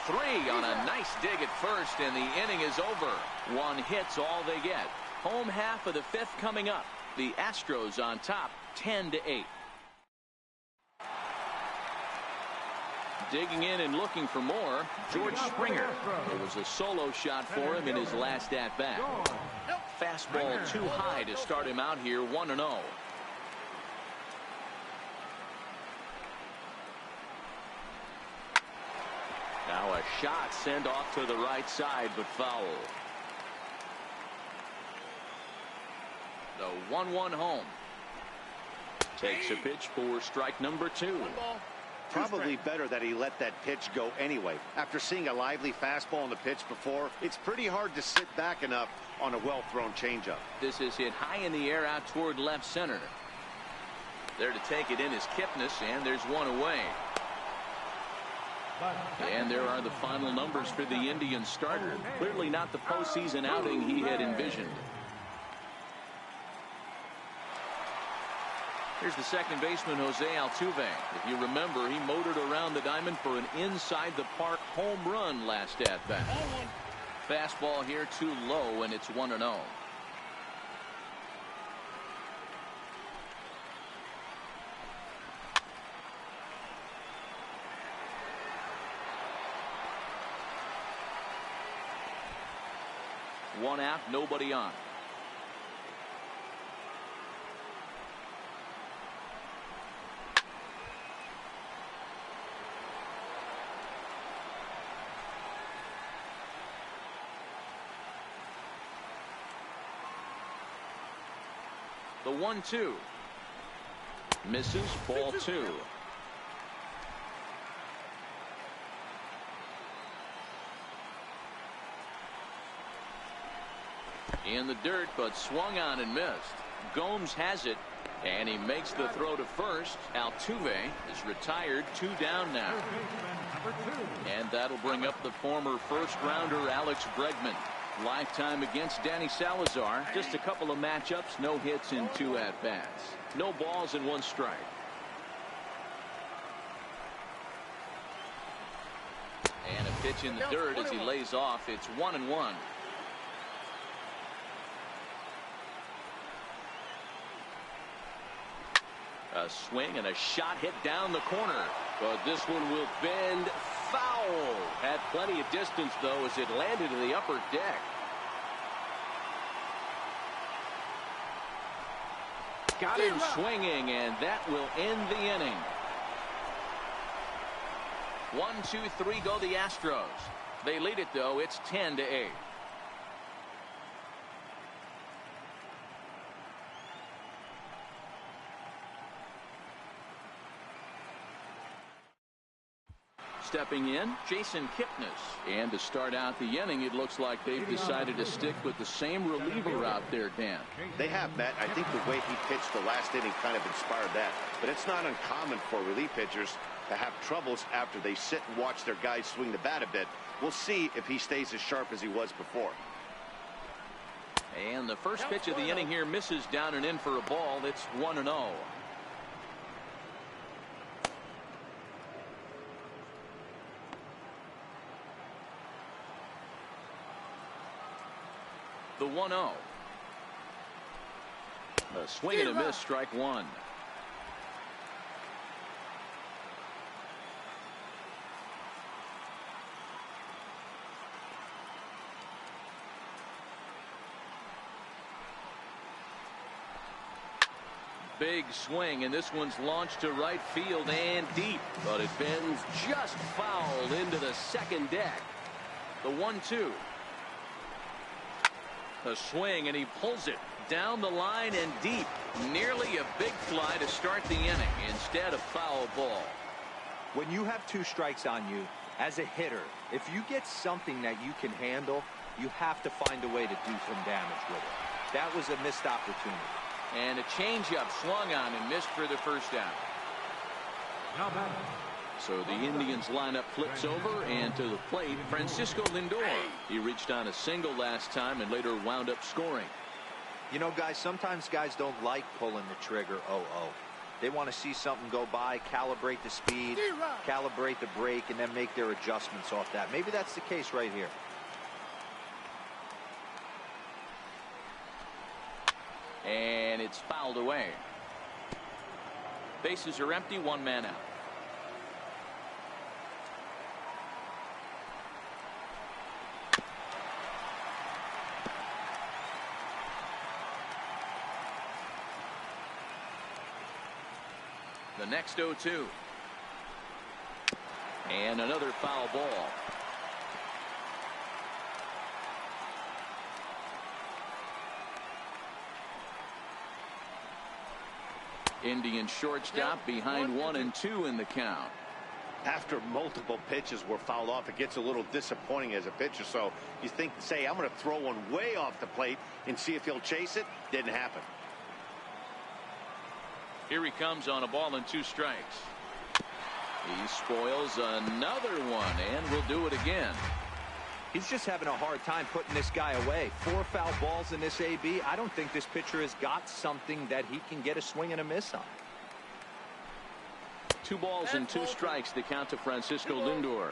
3 on a nice dig at first, and the inning is over. 1 hit's all they get. Home half of the 5th coming up. The Astros on top, 10-8. Digging in and looking for more, George Springer. It was a solo shot for him in his last at-bat. Fastball too high to start him out here, 1-0. Now a shot sent off to the right side, but foul. The 1-1 home. Takes a pitch for strike number 2. Probably better that he let that pitch go anyway. After seeing a lively fastball on the pitch before, it's pretty hard to sit back enough on a well-thrown changeup. This is hit high in the air out toward left center. There to take it in is Kipnis, and there's one away. And there are the final numbers for the Indians starter. Clearly not the postseason outing he had envisioned. Here's the second baseman, Jose Altuve. If you remember, he motored around the diamond for an inside-the-park home run last at-bat. Fastball here too low, and it's 1-0. One out, nobody on. The 1-2. Misses, ball 2. In the dirt, but swung on and missed. Gomes has it, and he makes the throw to first. Altuve is retired, 2 down now. And that'll bring up the former first-rounder Alex Bregman. Lifetime against Danny Salazar. Just a couple of matchups, no hits in 2 at-bats. No balls and 1 strike. And a pitch in the dirt as he lays off. It's 1-1. A swing and a shot hit down the corner, but this one will bend foul. Had plenty of distance, though, as it landed in the upper deck. Got him swinging, and that will end the inning. 1, 2, 3 go the Astros. They lead it, though. It's 10-8. Stepping in, Jason Kipnis. And to start out the inning, it looks like they've decided to stick with the same reliever out there, Dan. They have, Matt. I think the way he pitched the last inning kind of inspired that. But it's not uncommon for relief pitchers to have troubles after they sit and watch their guys swing the bat a bit. We'll see if he stays as sharp as he was before. And the first pitch of the inning here misses down and in for a ball. It's 1-0. The 1-0. A swing and a miss, strike one. Big swing, and this one's launched to right field and deep, but it bends just foul into the second deck. The 1-2. A swing, and he pulls it down the line and deep. Nearly a big fly to start the inning instead of foul ball. When you have 2 strikes on you, as a hitter, if you get something that you can handle, you have to find a way to do some damage with it. That was a missed opportunity. And a changeup swung on and missed for the first out. Now batting. So the Indians lineup flips over, and to the plate, Francisco Lindor. He reached on a single last time and later wound up scoring. You know, guys, sometimes guys don't like pulling the trigger 0-0. They want to see something go by, calibrate the speed, calibrate the brake, and then make their adjustments off that. Maybe that's the case right here. And it's fouled away. Bases are empty, 1 man out. The next 0-2. And another foul ball. Indian shortstop behind 1 and 2 in the count. After multiple pitches were fouled off, it gets a little disappointing as a pitcher. So you think, say, I'm going to throw one way off the plate and see if he'll chase it. Didn't happen. Here he comes on a ball and 2 strikes. He spoils another one and will do it again. He's just having a hard time putting this guy away. 4 foul balls in this AB. I don't think this pitcher has got something that he can get a swing and a miss on. 2 balls and 2 strikes to count to Francisco Lindor.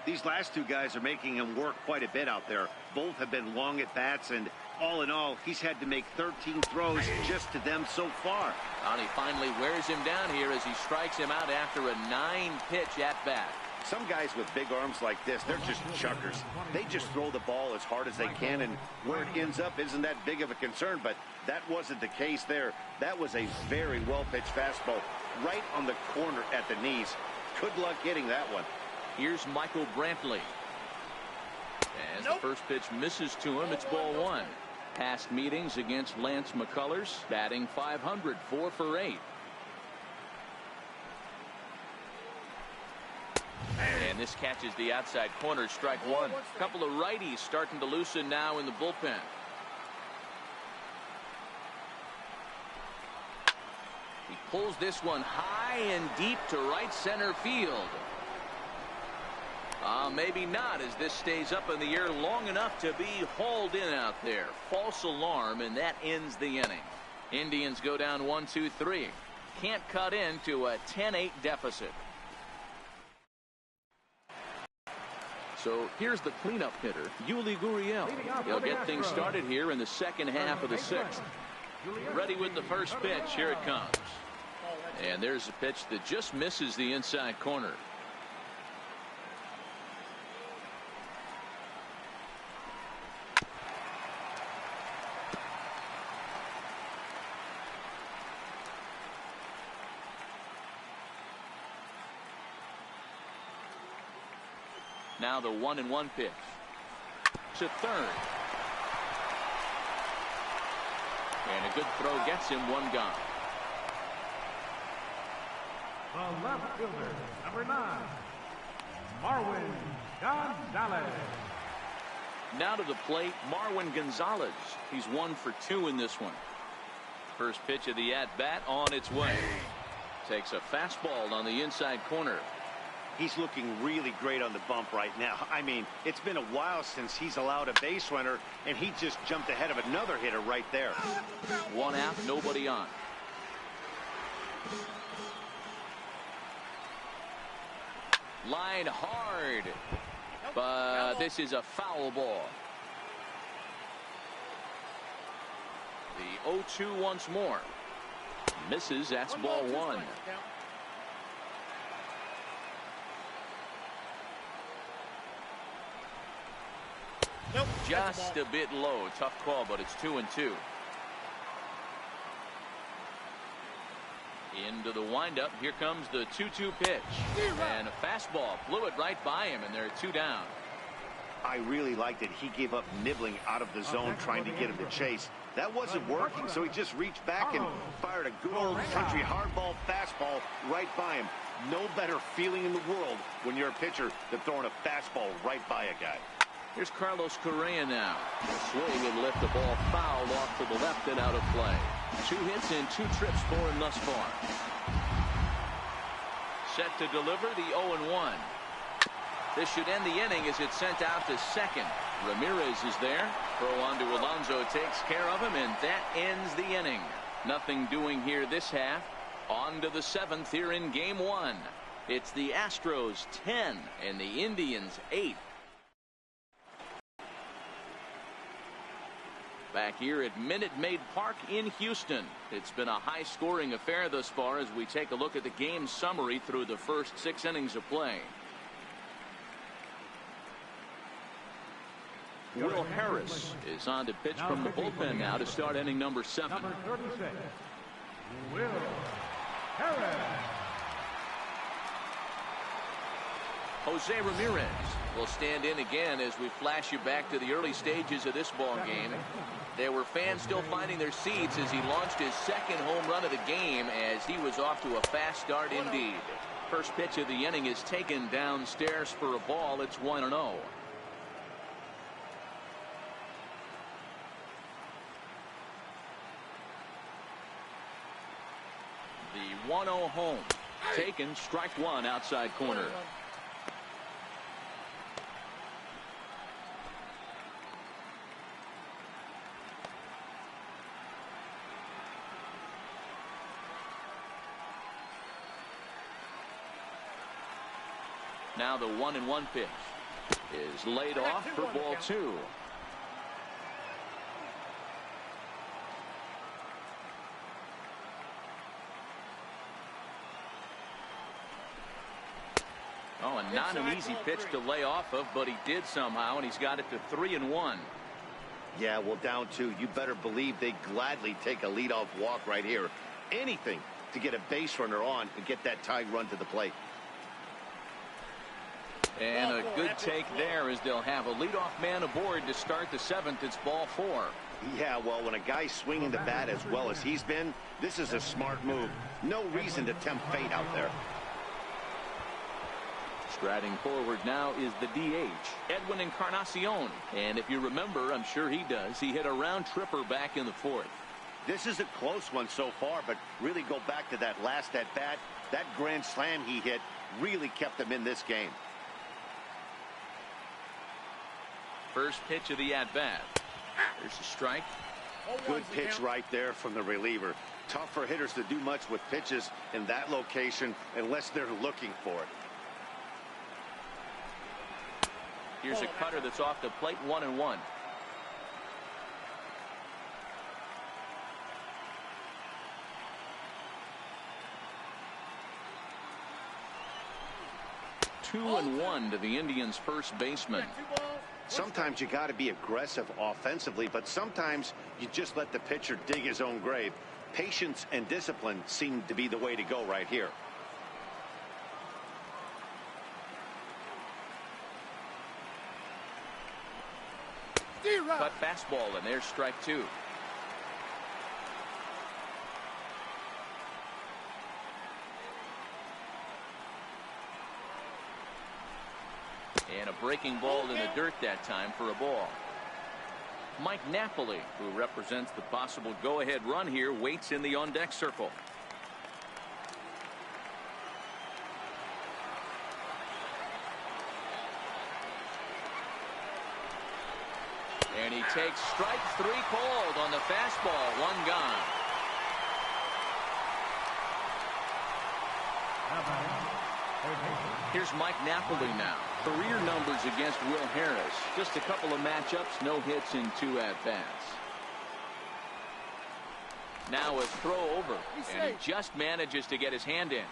These last 2 guys are making him work quite a bit out there. Both have been long at bats, and all in all, he's had to make 13 throws just to them so far. And he finally wears him down here as he strikes him out after a 9-pitch at bat. Some guys with big arms like this, they're just chuckers. They just throw the ball as hard as they can, and where it ends up isn't that big of a concern, but that wasn't the case there. That was a very well-pitched fastball right on the corner at the knees. Good luck hitting that one. Here's Michael Brantley. As the first pitch misses to him, it's ball 1. Past meetings against Lance McCullers, batting .500, 4 for 8. And this catches the outside corner, strike 1. A couple of righties starting to loosen now in the bullpen. He pulls this one high and deep to right center field. Maybe not, as this stays up in the air long enough to be hauled in out there. False alarm, and that ends the inning. Indians go down 1-2-3. Can't cut into a 10-8 deficit. So here's the cleanup hitter, Yuli Gurriel. He'll get things started here in the second half of the 6th. Ready with the first pitch. Here it comes. And there's a pitch that just misses the inside corner. Now the 1-1 pitch to third. And a good throw gets him 1 gone. The left fielder, number 9, Marwin Gonzalez. Now to the plate, Marwin Gonzalez. He's 1 for 2 in this one. First pitch of the at-bat on its way. Takes a fastball on the inside corner. He's looking really great on the bump right now. I mean, it's been a while since he's allowed a base runner, and he just jumped ahead of another hitter right there. 1 out, nobody on. Line hard, but this is a foul ball. The 0-2 once more. Misses. That's ball one. Nope, just a bit low. Tough call, but it's 2-2. Into the windup. Here comes the 2-2 pitch. And a fastball. Blew it right by him, and they're 2 down. I really liked it. He gave up nibbling out of the zone trying to get him to chase. That wasn't working, so he just reached back and fired a good old country hardball fastball right by him. No better feeling in the world when you're a pitcher than throwing a fastball right by a guy. Here's Carlos Correa now. Swing and lift the ball foul off to the left and out of play. 2 hits and 2 trips for him thus far. Set to deliver the 0-1. This should end the inning as it's sent out to second. Ramirez is there. Throw on to Alonso takes care of him, and that ends the inning. Nothing doing here this half. On to the 7th here in game 1. It's the Astros 10 and the Indians 8. Back here at Minute Maid Park in Houston. It's been a high-scoring affair thus far as we take a look at the game summary through the first 6 innings of play. Will Harris is on to pitch from the bullpen now to start inning number 7. Number 36, Will Harris. Jose Ramirez will stand in again as we flash you back to the early stages of this ball game. There were fans still finding their seats as he launched his 2nd home run of the game as he was off to a fast start indeed. First pitch of the inning is taken downstairs for a ball. It's 1-0. The 1-0 home. Taken, strike 1 outside corner. Now the 1-1 pitch is laid off for ball 2. Oh, and not an easy pitch to lay off of, but he did somehow, and he's got it to 3-1. Yeah, well, down 2. You better believe they gladly take a leadoff walk right here. Anything to get a base runner on and get that tying run to the plate. And a good take there as they'll have a leadoff man aboard to start the 7th. It's ball 4. Yeah, well, when a guy's swinging the bat as well as he's been, this is a smart move. No reason to tempt fate out there. Striding forward now is the DH, Edwin Encarnacion. And if you remember, I'm sure he does, he hit a round tripper back in the 4th. This is a close one so far, but really go back to that last at-bat. That grand slam he hit really kept him in this game. First pitch of the at-bat. There's a strike. Good pitch right there from the reliever. Tough for hitters to do much with pitches in that location unless they're looking for it. Here's a cutter that's off the plate, 1-1. Two and 1 to the Indians' first baseman. Sometimes you got to be aggressive offensively, but sometimes you just let the pitcher dig his own grave. Patience and discipline seem to be the way to go right here. Cut fastball, and there's strike 2. And a breaking ball in the dirt that time for a ball. Mike Napoli, who represents the possible go-ahead run here, waits in the on-deck circle. And he takes strike 3 called on the fastball. 1 gone. Here's Mike Napoli now. Career numbers against Will Harris. Just a couple of matchups, no hits in 2 at-bats. Now a throw over, and he just manages to get his hand in.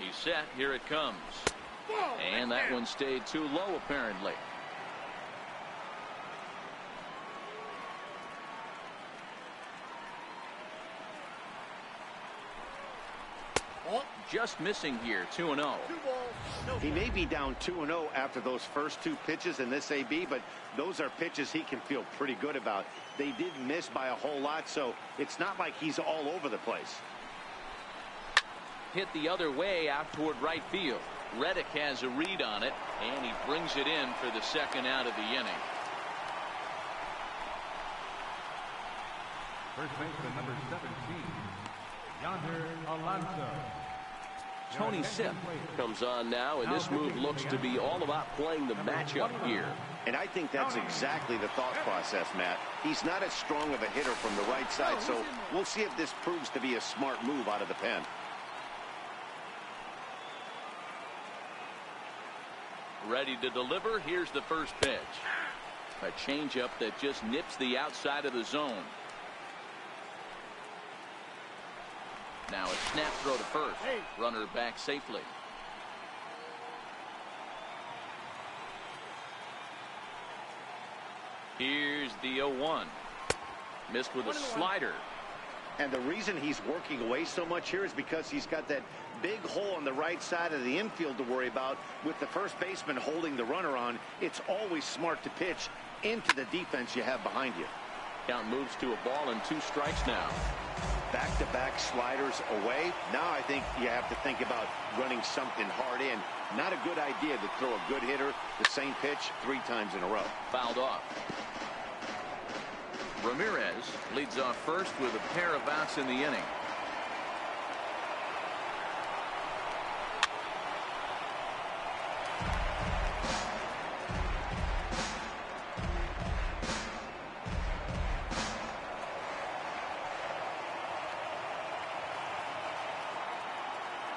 He's set. Here it comes. And that one stayed too low, apparently. Just missing here, 2-0. He may be down 2-0 after those first two pitches in this AB, but those are pitches he can feel pretty good about. They didn't miss by a whole lot, so it's not like he's all over the place. Hit the other way out toward right field. Reddick has a read on it, and he brings it in for the second out of the inning. First baseman number 17, Yonder Alonso. Tony Sipp comes on now, and this move looks to be all about playing the matchup here. And I think that's exactly the thought process, Matt. He's not as strong of a hitter from the right side, so we'll see if this proves to be a smart move out of the pen. Ready to deliver. Here's the first pitch. A changeup that just nips the outside of the zone. Now a snap throw to first. Runner back safely. Here's the 0-1. Missed with a slider. And the reason he's working away so much here is because he's got that big hole on the right side of the infield to worry about. With the first baseman holding the runner on, it's always smart to pitch into the defense you have behind you. Count moves to a ball and 2 strikes now. Back-to-back sliders away. Now I think you have to think about running something hard in. Not a good idea to throw a good hitter the same pitch 3 times in a row. Fouled off. Ramirez leads off first with a pair of outs in the inning.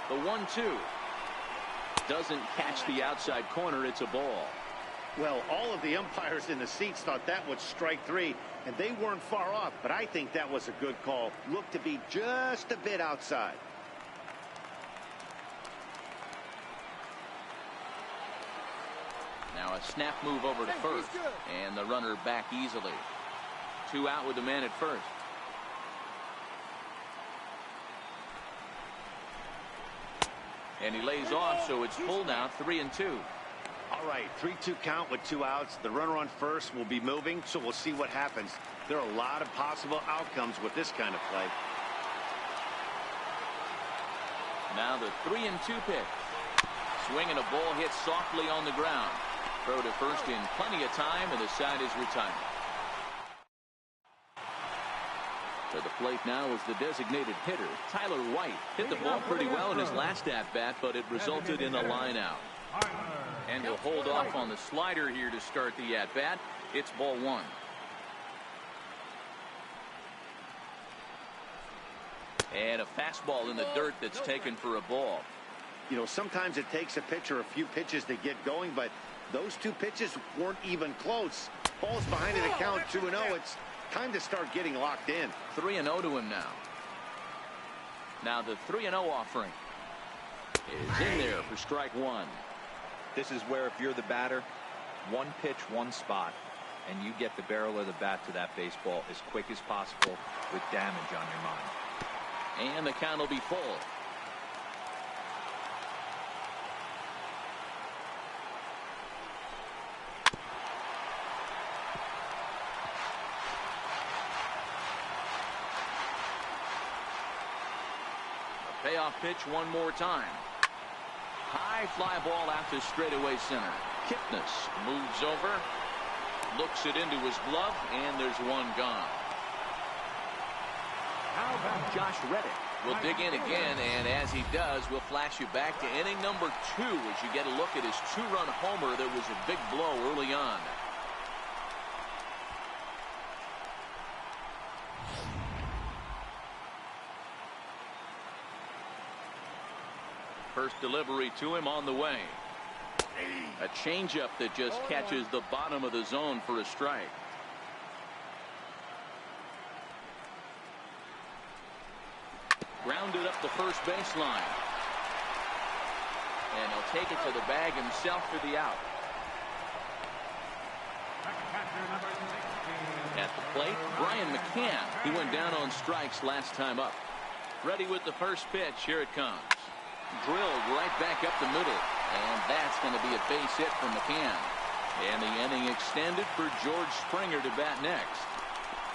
The 1-2 doesn't catch the outside corner. It's a ball. Well, all of the umpires in the seats thought that was strike 3, and they weren't far off, but I think that was a good call. Looked to be just a bit outside. Now a snap move over to first, and the runner back easily. 2 out with the man at first. And he lays off, so it's full now, 3-2. All right, 3-2 count with 2 outs. The runner on first will be moving, so we'll see what happens. There are a lot of possible outcomes with this kind of play. Now the 3-2 pitch. Swinging a ball hit softly on the ground. Throw to first in plenty of time, and the side is retired. To the plate now is the designated hitter, Tyler White. Hit the ball pretty well in his last at-bat, but it resulted in a line out. And he'll hold off on the slider here to start the at-bat. It's ball 1. And a fastball in the dirt that's taken for a ball. You know, sometimes it takes a pitcher a few pitches to get going, but those 2 pitches weren't even close. Ball's behind in the count, 2-0. It's time to start getting locked in. 3-0 to him now. Now the 3-0 offering is in there for strike 1. This is where if you're the batter, 1 pitch, 1 spot, and you get the barrel of the bat to that baseball as quick as possible with damage on your mind. And the count will be full. A payoff pitch one more time. High fly ball out to straightaway center. Kipnis moves over, looks it into his glove, and there's one gone. Josh Reddick will dig in again, and as he does, we'll flash you back to inning number 2 as you get a look at his 2-run homer that was a big blow early on. First delivery to him on the way. A changeup that just catches the bottom of the zone for a strike. Grounded up the first baseline. And he'll take it to the bag himself for the out. At the plate, Brian McCann. He went down on strikes last time up. Ready with the first pitch. Here it comes. Drilled right back up the middle. And that's going to be a base hit from McCann. And the inning extended for George Springer to bat next.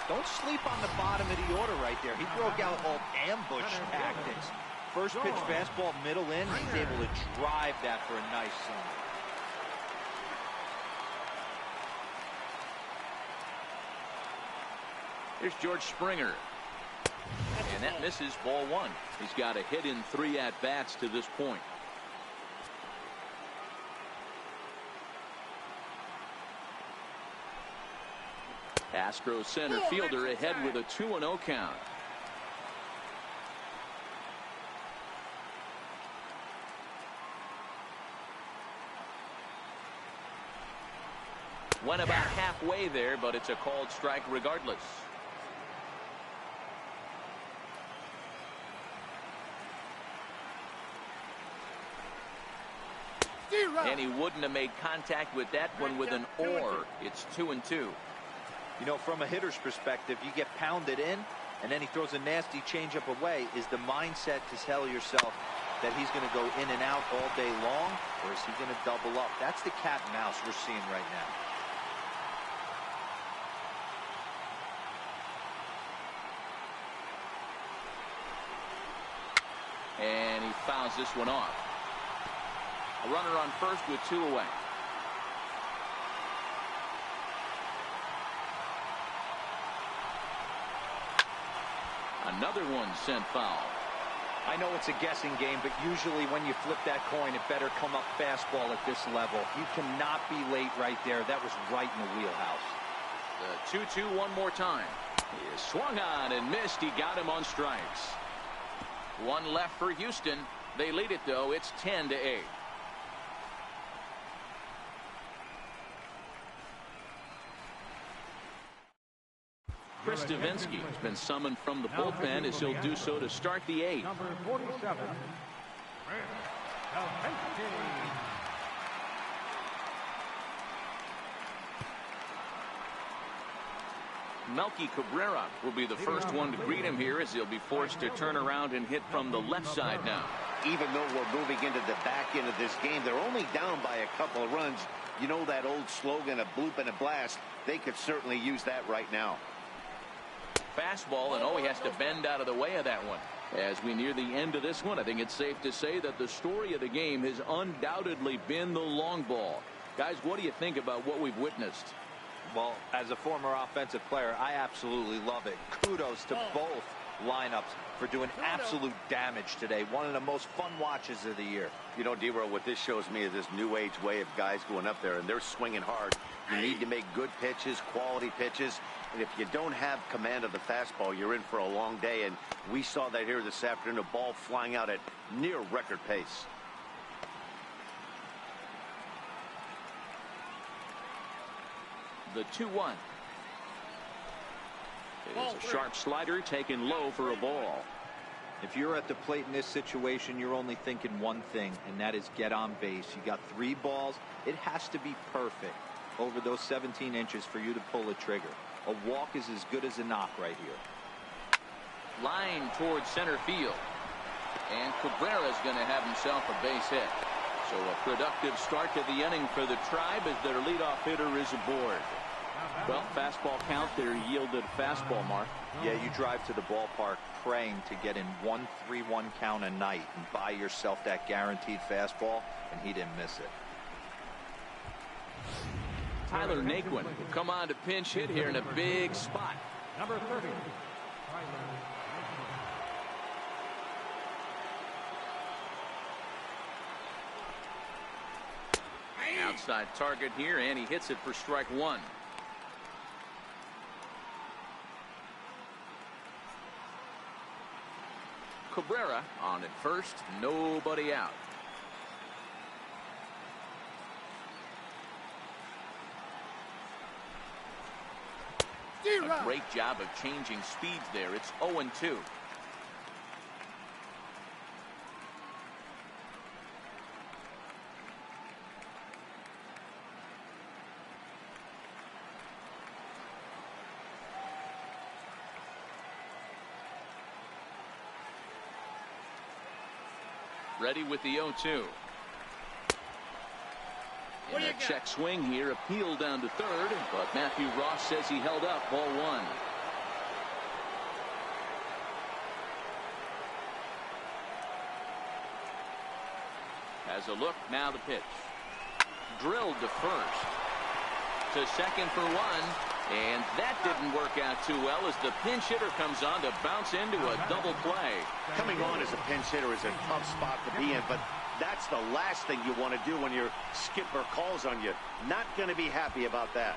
Don't sleep on the bottom of the order right there. He broke out all ambush tactics. First pitch fastball middle in. He's able to drive that for a nice single. Here's George Springer. And that misses, ball one. He's got a hit in 3 at-bats to this point. Astros center fielder ahead with a 2-0 count. Went about halfway there, but it's a called strike regardless. And he wouldn't have made contact with that one with an or. It's 2-2. You know, from a hitter's perspective, you get pounded in, and then he throws a nasty changeup away. Is the mindset to tell yourself that he's going to go in and out all day long, or is he going to double up? That's the cat and mouse we're seeing right now. And he fouls this one off. A runner on first with 2 away. Another one sent foul. I know it's a guessing game, but usually when you flip that coin, it better come up fastball at this level. You cannot be late right there. That was right in the wheelhouse. The 2-2 one more time. He swung on and missed. He got him on strikes. One left for Houston. They lead it, though. It's 10-8. Chris Davinsky has been summoned from the bullpen as he'll do so to start the 8th. Number 47, Melky Cabrera will be the first one to greet him here as he'll be forced to turn around and hit from the left side now. Even though we're moving into the back end of this game, they're only down by a couple of runs. You know that old slogan, a bloop and a blast. They could certainly use that right now. Fastball, and he has to bend out of the way of that one. As we near the end of this one, I think it's safe to say that the story of the game has undoubtedly been the long ball. Guys, what do you think about what we've witnessed? Well, as a former offensive player, I absolutely love it. Kudos to both lineups for doing absolute damage today. One of the most fun watches of the year. You know, D-Row, what this shows me is this new age way of guys going up there, and they're swinging hard. You need to make good pitches, quality pitches. And if you don't have command of the fastball, you're in for a long day. And we saw that here this afternoon, a ball flying out at near record pace. The 2-1. It's a sharp slider taken low for a ball. If you're at the plate in this situation, you're only thinking one thing, and that is get on base. You got 3 balls. It has to be perfect over those 17 inches for you to pull a trigger. A walk is as good as a knock right here. Line towards center field. And Cabrera's going to have himself a base hit. So a productive start to the inning for the Tribe as their leadoff hitter is aboard. Well, fastball count there yielded fastball, Mark. Yeah, you drive to the ballpark praying to get in 1-3-1 count a night and buy yourself that guaranteed fastball, and he didn't miss it. Tyler Naquin will come on to pinch hit here in a big spot. Number 30. Outside target here, and he hits it for strike 1. Cabrera on at first, nobody out. A great job of changing speeds there. It's 0-2. Ready with the 0-2. In a check swing here, appeal down to third, but Matthew Ross says he held up. Ball one. Has a look, now the pitch. Drilled to first. To second for one, and that didn't work out too well as the pinch hitter comes on to bounce into a double play. Coming on as a pinch hitter is a tough spot to be in, but that's the last thing you want to do when your skipper calls on you. Not going to be happy about that.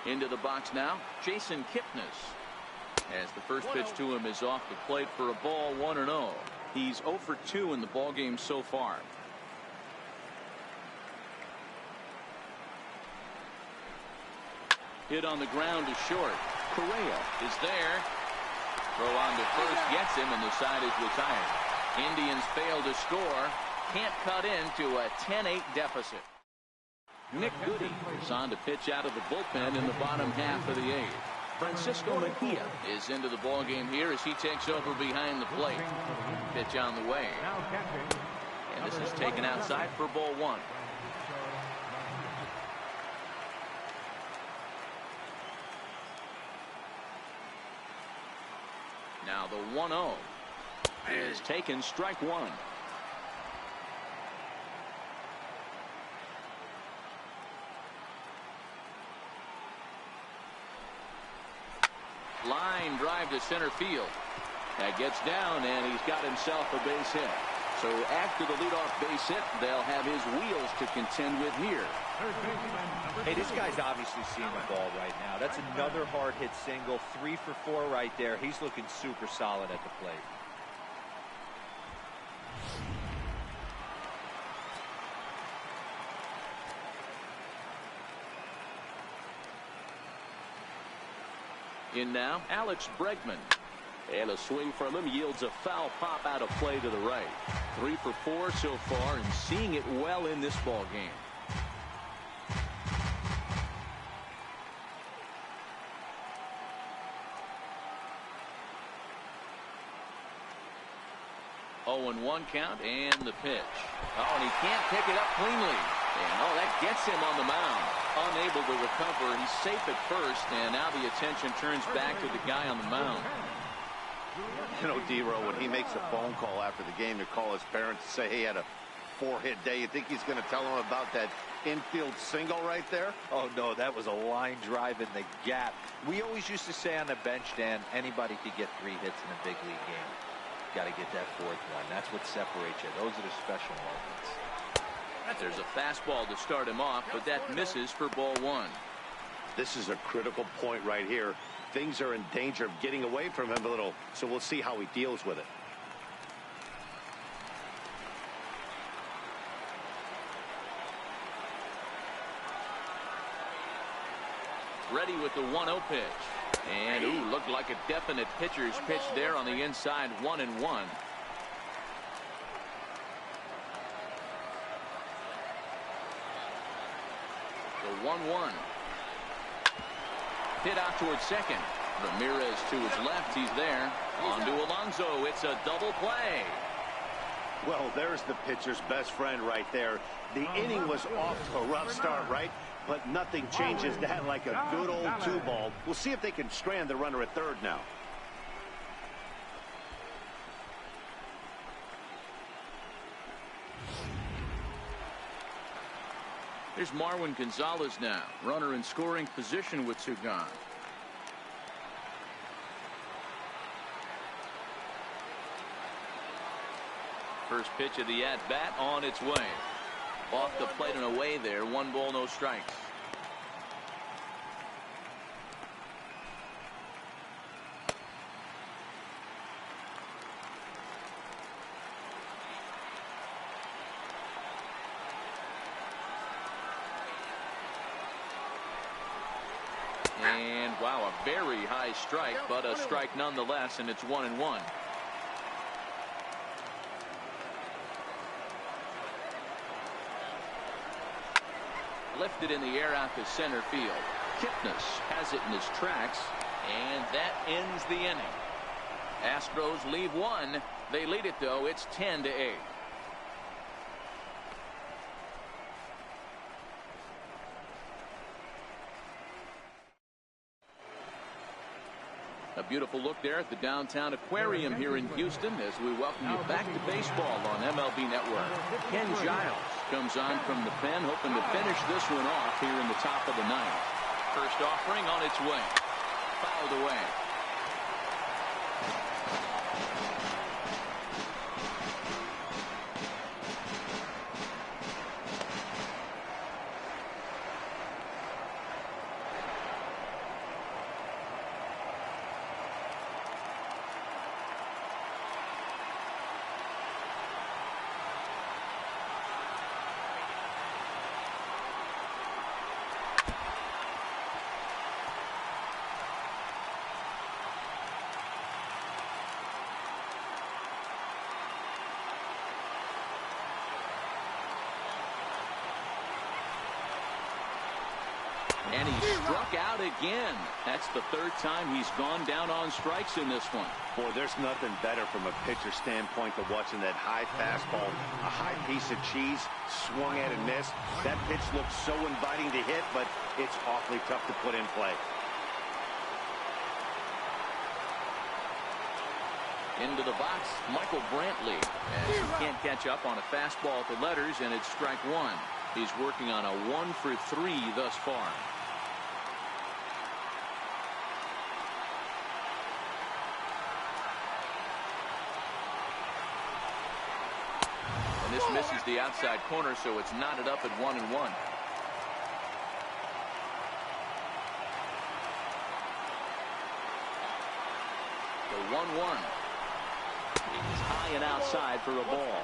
Into the box now, Jason Kipnis. As the first pitch to him is off the plate for a ball, 1-0. He's 0 for 2 in the ballgame so far. Hit on the ground to short. Correa is there. Throw on to first, gets him, and the side is retired. Indians fail to score. Can't cut into a 10-8 deficit. Nick Goody is on to pitch out of the bullpen in the bottom half of the eighth. Francisco Mejia is into the ballgame here as he takes over behind the plate. Pitch on the way. And this is taken outside for ball one. Now the 1-0 is taken, strike one. Line drive to center field. That gets down, and he's got himself a base hit. So after the leadoff base hit, they'll have his wheels to contend with here. Hey, this guy's obviously seeing the ball right now. That's another hard hit single. 3 for 4 right there. He's looking super solid at the plate. In now, Alex Bregman. And a swing from him yields a foul pop out of play to the right. 3 for 4 so far, and seeing it well in this ball game. Oh, and 1 count, and the pitch. Oh, and he can't pick it up cleanly. And oh, that gets him on the mound. Unable to recover. He's safe at first, and now the attention turns back to the guy on the mound. You know, D-Row, when he makes a phone call after the game to call his parents to say he had a 4-hit day, you think he's going to tell them about that infield single right there? Oh, no, that was a line drive in the gap. We always used to say on the bench, Dan, anybody could get 3 hits in a big league game. Got to get that 4th one. That's what separates you. Those are the special moments. There's a fastball to start him off, but that misses for ball one. This is a critical point right here. Things are in danger of getting away from him a little, so we'll see how he deals with it. Ready with the 1-0 pitch. And, ooh, looked like a definite pitcher's pitch there on the inside, 1-1. The 1-1. Hit out towards second. Ramirez to his left. He's there. On to Alonso. It's a double play. Well, there's the pitcher's best friend right there. The inning was off to a rough start, right? But nothing changes that like a good old 2-ball. We'll see if they can strand the runner at third now. Here's Marwin Gonzalez now. Runner in scoring position with 2 gone. First pitch of the at-bat on its way. Off the plate and away there. 1 ball, no strikes. Wow, a very high strike, but a strike nonetheless, and it's 1-1. Lifted in the air out to center field. Kipnis has it in his tracks, and that ends the inning. Astros leave one. They lead it, though. It's 10-8. A beautiful look there at the downtown aquarium here in Houston as we welcome you back to baseball on MLB Network. Ken Giles comes on from the pen, hoping to finish this one off here in the top of the ninth. First offering on its way. Fouled away. And he struck out again. That's the third time he's gone down on strikes in this one. Boy, there's nothing better from a pitcher standpoint than watching that high fastball, a high piece of cheese, swung at and missed. That pitch looks so inviting to hit, but it's awfully tough to put in play. Into the box, Michael Brantley, as he can't catch up on a fastball at the letters, and it's strike one. He's working on a 1-for-3 thus far. And this misses the outside corner, so it's knotted up at 1-1. The 1-1. He's high and outside for a ball.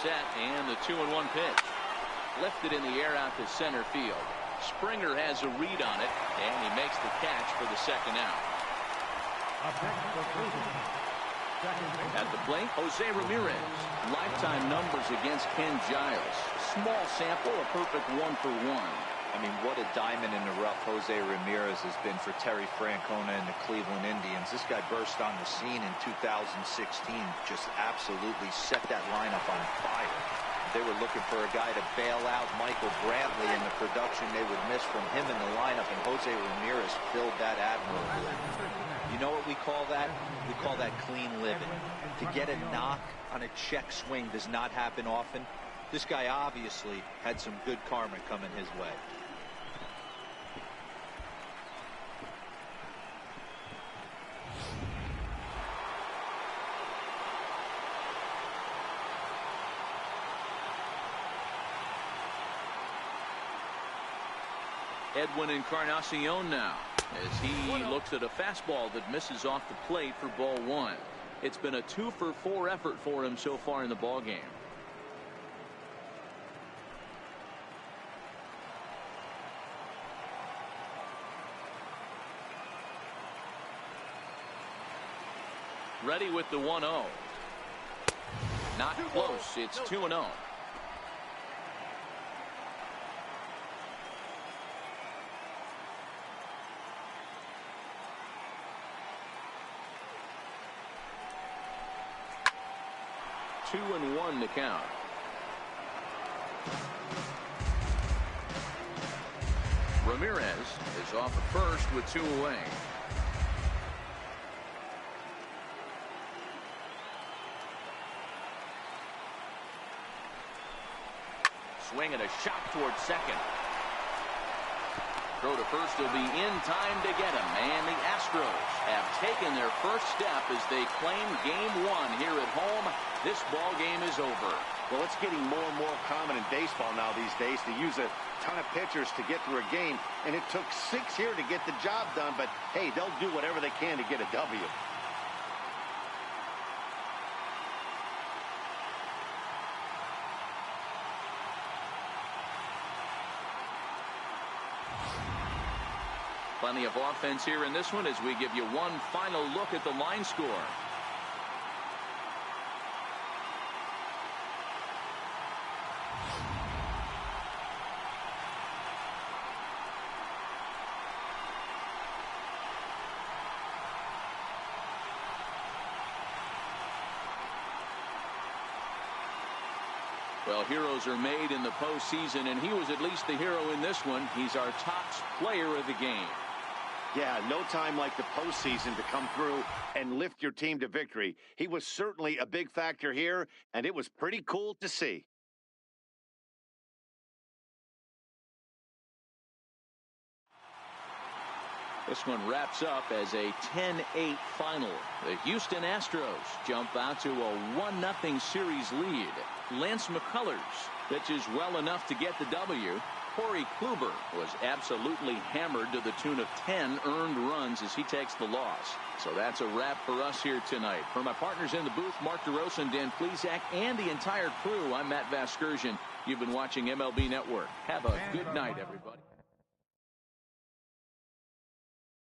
Set, and the 2-1 pitch. Lifted in the air out to center field. Springer has a read on it, and he makes the catch for the second out. At the plate, Jose Ramirez. Lifetime numbers against Ken Giles. Small sample, a perfect 1-for-1. I mean, what a diamond in the rough Jose Ramirez has been for Terry Francona and the Cleveland Indians. This guy burst on the scene in 2016, just absolutely set that lineup on fire. They were looking for a guy to bail out Michael Brantley, and the production they would miss from him in the lineup, and Jose Ramirez filled that admirably. You know what we call that? We call that clean living. To get a knock on a check swing does not happen often. This guy obviously had some good karma coming his way. Edwin Encarnacion now, as he looks at a fastball that misses off the plate for ball one. It's been a 2-for-4 effort for him so far in the ball game. Ready with the 1-0. Not close. It's 2-0. Two and one to count. Ramirez is off at first with two away. Swing and a shot towards second. Throw to first will be in time to get him. And the Astros have taken their first step as they claim game one here at home. This ball game is over. Well, it's getting more and more common in baseball now these days to use a ton of pitchers to get through a game. And it took 6 here to get the job done. But, hey, they'll do whatever they can to get a W. Plenty of offense here in this one as we give you one final look at the line score. Well, heroes are made in the postseason, and he was at least the hero in this one. He's our top player of the game. Yeah, no time like the postseason to come through and lift your team to victory. He was certainly a big factor here, and it was pretty cool to see. This one wraps up as a 10-8 final. The Houston Astros jump out to a 1-0 series lead. Lance McCullers pitches well enough to get the W. Corey Kluber was absolutely hammered to the tune of 10 earned runs as he takes the loss. So that's a wrap for us here tonight. For my partners in the booth, Mark DeRosa and Dan Plesac, and the entire crew, I'm Matt Vasgersian. You've been watching MLB Network. Have a good night, everybody.